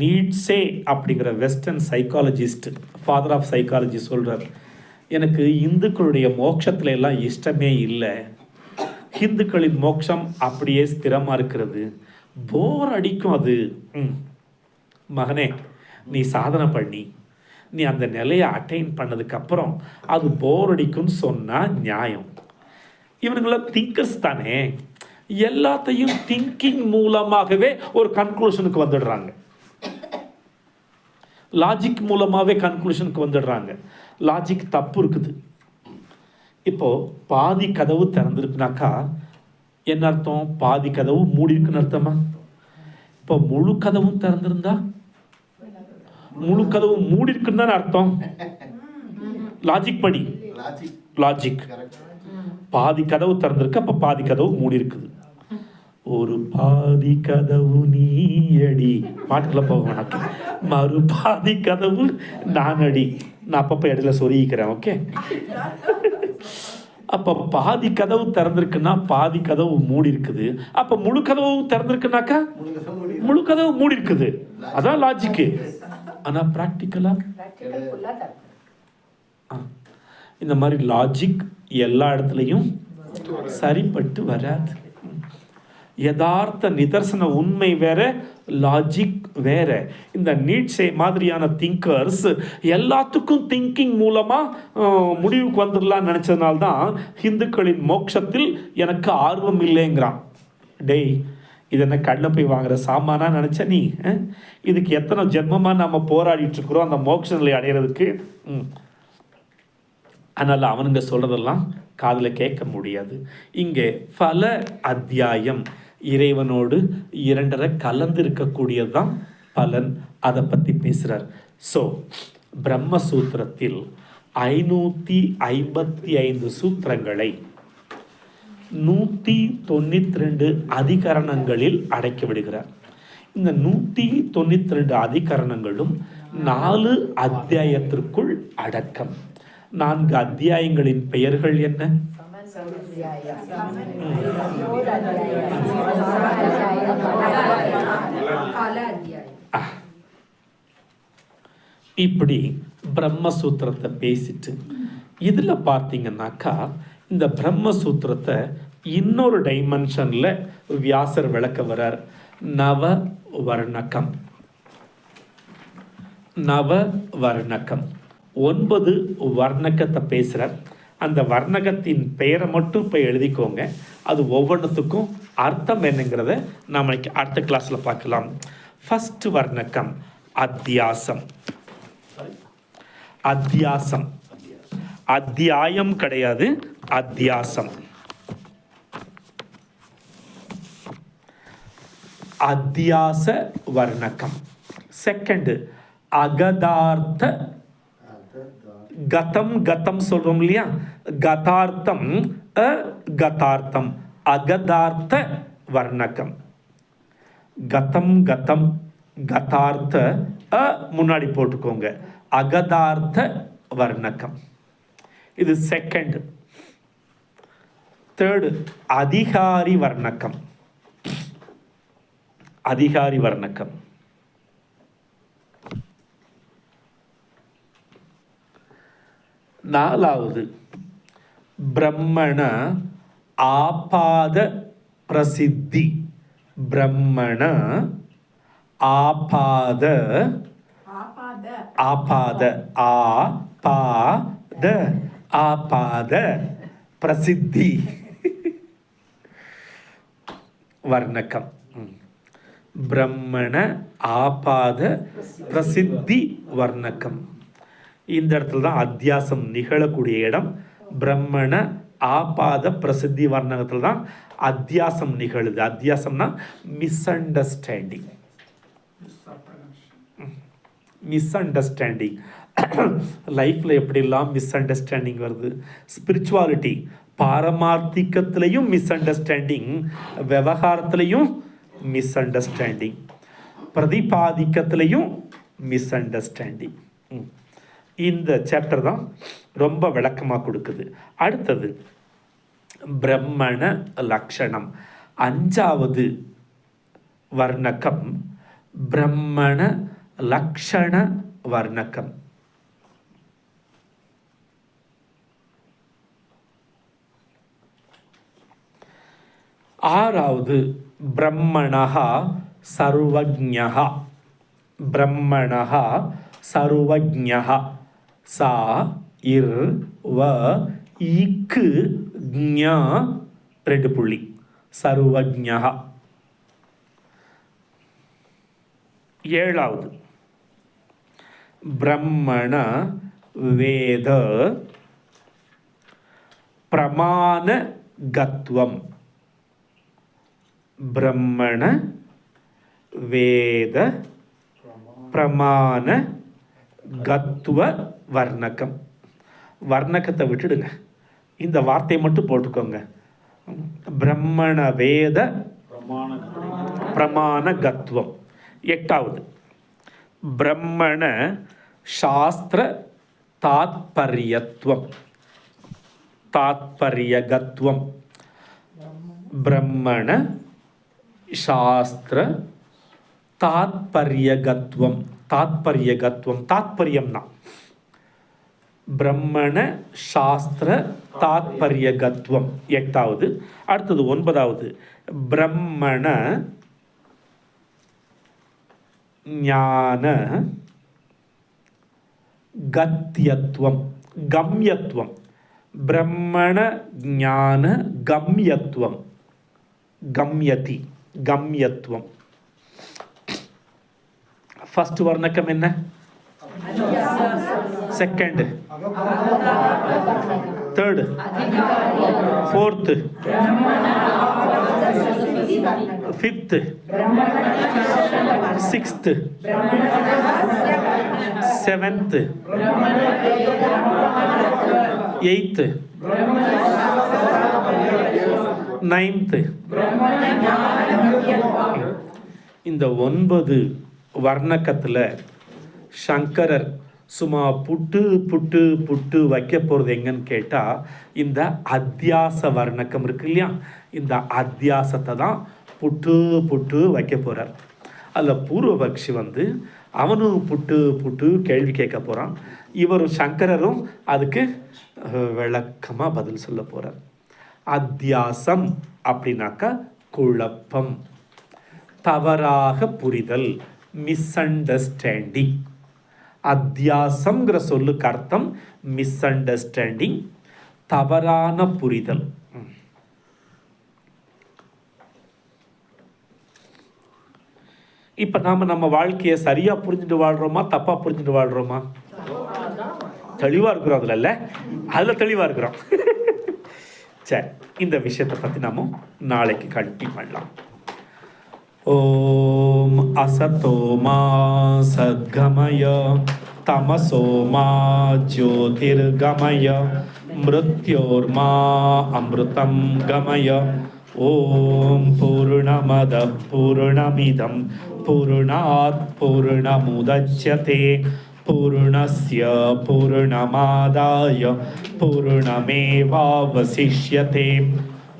நீட்ஸே அப்படிங்கிற western psychologist, father of psychology சொல்கிறார், எனக்கு இந்துக்களுடைய மோட்சத்துல எல்லாம் இஷ்டமே இல்லை, ஹிந்துக்களின் மோட்சம் அப்படியே ஸ்திரமாக இருக்கிறது, போர் அடிக்கும் அது. மகனே, நீ சாதனை பண்ணி நீ அந்த நிலையை அட்டைன் பண்ணதுக்கப்புறம் அது போர் அடிக்கும்னு சொன்னால் நியாயம். இவனுங்களாம் திங்கர்ஸ் தானே, எல்லாத்தையும் திங்கிங் மூலமாகவே ஒரு கன்க்ளூஷனுக்கு வந்துடுறாங்க, லாஜிக் மூலமாகவே கன்க்ளூஷனுக்கு வந்துடுறாங்க. லாஜிக் தப்பு இருக்குது. இப்போது பாதி கதவு திறந்துருக்குனாக்கா என்ன அர்த்தம்? பாதி கதவு மூடி இருக்குன்னு அர்த்தமா? இப்போ முழு கதவும் திறந்திருந்தா முழு கதவு மூடி இருக்குன்னு தானே அர்த்தம். லாஜிக் படி, லாஜிக். பாதி கதவு திறந்திருக்கு, அப்போ பாதி கதவு மூடி இருக்குது. ஒரு பாதி கதவு நீயடி பாட்டுக்குள்ள போக வேணாம், மறு பாதி கதவு நானடி. நான் அப்பப்போ இடத்துல சொருகிக்கிறேன். ஓகே, அப்போ பாதி கதவு திறந்திருக்குன்னா பாதி கதவு மூடி இருக்குது, அப்போ முழு கதவு திறந்திருக்குனாக்கா முழு கதவு மூடி இருக்குது. அதான் லாஜிக்கு. ஆனால் ப்ராக்டிக்கலா இந்த மாதிரி லாஜிக் எல்லா இடத்துலையும் சரிப்பட்டு வராது. யதார்த்த நிதர்சன உண்மை வேற, லாஜிக் வேற. இந்த நீட்ஸே மாதிரியான திங்கர்ஸ் எல்லாத்துக்கும் திங்கிங் மூலமா முடிவுக்கு வந்துடலாம்னு நினைச்சதுனால்தான் ஹிந்துக்களின் மோட்சத்தில் எனக்கு ஆர்வம் இல்லைங்கிறான். டேய், இது என்ன கண்ணில் போய் வாங்குற சாமானா நினைச்ச நீ? இதுக்கு எத்தனை ஜென்மமா நம்ம போராடிட்டு இருக்கிறோம் அந்த மோட்ச நிலை அடைகிறதுக்கு. அதனால அவனுங்க சொல்றதெல்லாம் காதில் கேட்க முடியாது. இங்கே பல அத்தியாயம் இறைவனோடு 2 கலந்து இருக்கக்கூடியது தான் பலன். அதை பற்றி பேசுகிறார். ஸோ பிரம்மசூத்திரத்தில் 555 சூத்திரங்களை 192 அதிகரணங்களில் அடக்கி விடுகிறார். இந்த 192 அதிகரணங்களும் 4 அத்தியாயத்திற்குள் அடக்கம். 4 அத்தியாயங்களின் பெயர்கள் என்ன? இப்படி பிரம்மசூத்திரத்தை பேசிட்டு இதுல பார்த்தீங்கன்னாக்கா இந்த பிரம்மசூத்திரத்தை இன்னொரு டைமென்ஷன்ல வியாசர் விளக்க வர்றார். நவ வர்ணகம். 9 வர்ணகத்தை பேசுகிறார். அந்த வர்ணகத்தின் பெயரை மட்டும் இப்போ எழுதிக்கோங்க. அது ஒவ்வொன்றுத்துக்கும் அர்த்தம் என்னங்கிறத நாம் அடுத்த கிளாஸில் பார்க்கலாம். ஃபர்ஸ்ட் வர்ணகம் அத்தியாசம். அத்தியாசம், அத்தியாயம் கிடையாது, அத்தியாசம். அத்தியாச வர்ணகம். செகண்ட் அகதார்த்த. கதம் கதம் சொல்றோம் இல்லையா, கதார்த்தம் கதார்த்தம் அகதார்த்த வர்ணகம். கதம் கதம் கதார்த்த முன்னாடி போட்டுக்கோங்க, அகதார்த்த வர்ணகம். இது செகண்ட். தேர்டு அதிகாரி வர்ணகம். அதிகாரி வர்ணகம். நாலாவது பிரம்மண ஆபாத பிரசித்தி. பிரம்மண ஆபாத ஆபாத ஆபாத ஆபாத பிரசித்தி வர்ணகம். பிரம்மண ஆபாத பிரசித்தி வர்ணகம். இந்த இடத்துல தான் அத்தியாசம் நிகழக்கூடிய இடம். பிரம்மண ஆபாத பிரசித்தி வர்ணகத்தில் தான் அத்தியாசம் நிகழுது. அத்தியாசம்னா மிஸ் அண்டர்ஸ்டாண்டிங். மிஸ் அண்டர்ஸ்டாண்டிங் லைஃப்பில் எப்படிலாம் மிஸ் அண்டர்ஸ்டாண்டிங் வருது. ஸ்பிரிச்சுவாலிட்டி பாரமார்த்திகத்திலையும் மிஸ் அண்டர்ஸ்டாண்டிங், விவகாரத்திலையும் மிஸ் அண்டர்ஸ்டாண்டிங், பிரதிபாதிக்கத்திலையும் மிஸ் அண்டர்ஸ்டாண்டிங். இந்த சாப்டர் தான் ரொம்ப விளக்கமாக கொடுக்குது. அடுத்தது பிரம்மண லக்ஷணம். அஞ்சாவது வர்ணகம் பிரம்மண லக்ஷண வர்ணகம். ஆறாவது பிரம்மணஹா சர்வஜ்ஞஹா. பிரம்மணஹா சர்வஜ்ஞஹா. சா இர் வ ஈக்கு ஞா 2 புள்ளி சர்வஜ்ஞஹா. ஏழாவது பிரம்மண வேத பிரமாண கத்வம். பிரம்மண வேத பிரமாண கத்வ வர்ணகம். வர்ணகத்தை விட்டுடுங்க, இந்த வார்த்தையை மட்டும் போட்டுக்கோங்க. பிரம்மண வேத பிரமாண கத்வம். எட்டாவது பிரம்மண சாஸ்திர தாத்பரியத்துவம். தாத்பரியகத்வம். பிரம்மண சாஸ்திர தாத்பரியகத்வம். தாத்பரியகத்வம் தாத்பரியம்னா பிரம்மண சாஸ்திர தாத்பரியகத்வம். எட்டாவது. அடுத்தது ஒன்பதாவது பிரம்மண ஞான கத்யத்துவம் கம்யத்துவம். பிரம்மண ஞான கம்யத்துவம். கம்யதி கம்யத்துவம். ஃபர்ஸ்ட் வர்ணக்கம் என்ன? Second, third, fourth, fifth, sixth, seventh, eighth, ninth. இந்த 9 வர்ணக்கத்தில் சங்கரர் சும்மா புட்டு புட்டு புட்டு வைக்க போகிறது எங்கன்னு கேட்டால் இந்த அத்தியாச வர்ணக்கம் இருக்கு இல்லையா, இந்த அத்தியாசத்தை தான் புட்டு புட்டு வைக்க போகிறார். அதில் பூர்வபக்ஷி அவனும் புட்டு புட்டு கேள்வி கேட்க போகிறான். இவரும் சங்கரரும் அதுக்கு விளக்கமாக பதில் சொல்ல போகிறார். அத்தியாசம் அப்படின்னாக்கா குழப்பம், தவறாக புரிதல், மிஸ் அண்டர்ஸ்டாண்டிங். அத்தியாசம்ங்கிற சொல்லுக்கு அர்த்தம் மிஸ் அண்டர்ஸ்டாண்டிங், தவறான புரிதல். இப்போ நம்ம வாழ்க்கையை சரியாக புரிஞ்சுட்டு வாழ்கிறோமா தப்பாக புரிஞ்சுட்டு வாழ்கிறோமா? தெளிவாக இருக்கிறோம் அதில், இல்லை அதில் தெளிவாக இருக்கிறோம். சரி, இந்த விஷயத்தை பற்றி நம்ம நாளைக்கு கண்டினியூ பண்ணலாம். ஓம் அசதோ மா சத்கமய தமசோ மா ஜோதிர்கமய மிருத்யோர்மா அமிர்தம் கமய. ஓம் பூர்ணமத பூர்ணமிதம் பூர்ணாத் பூர்ணமுதச்யதே பூர்ணஸ்ய பூர்ணமாதாய பூர்ணமேவாவசிஷ்யதே.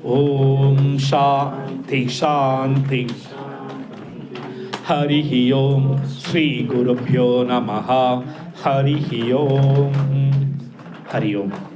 ஓம் சாந்தி சாந்தி. ஹரிः ஓம். ஸ்ரீ குருभ्यो நமः. ஹரிः ஓம். ஹரி ஓம்.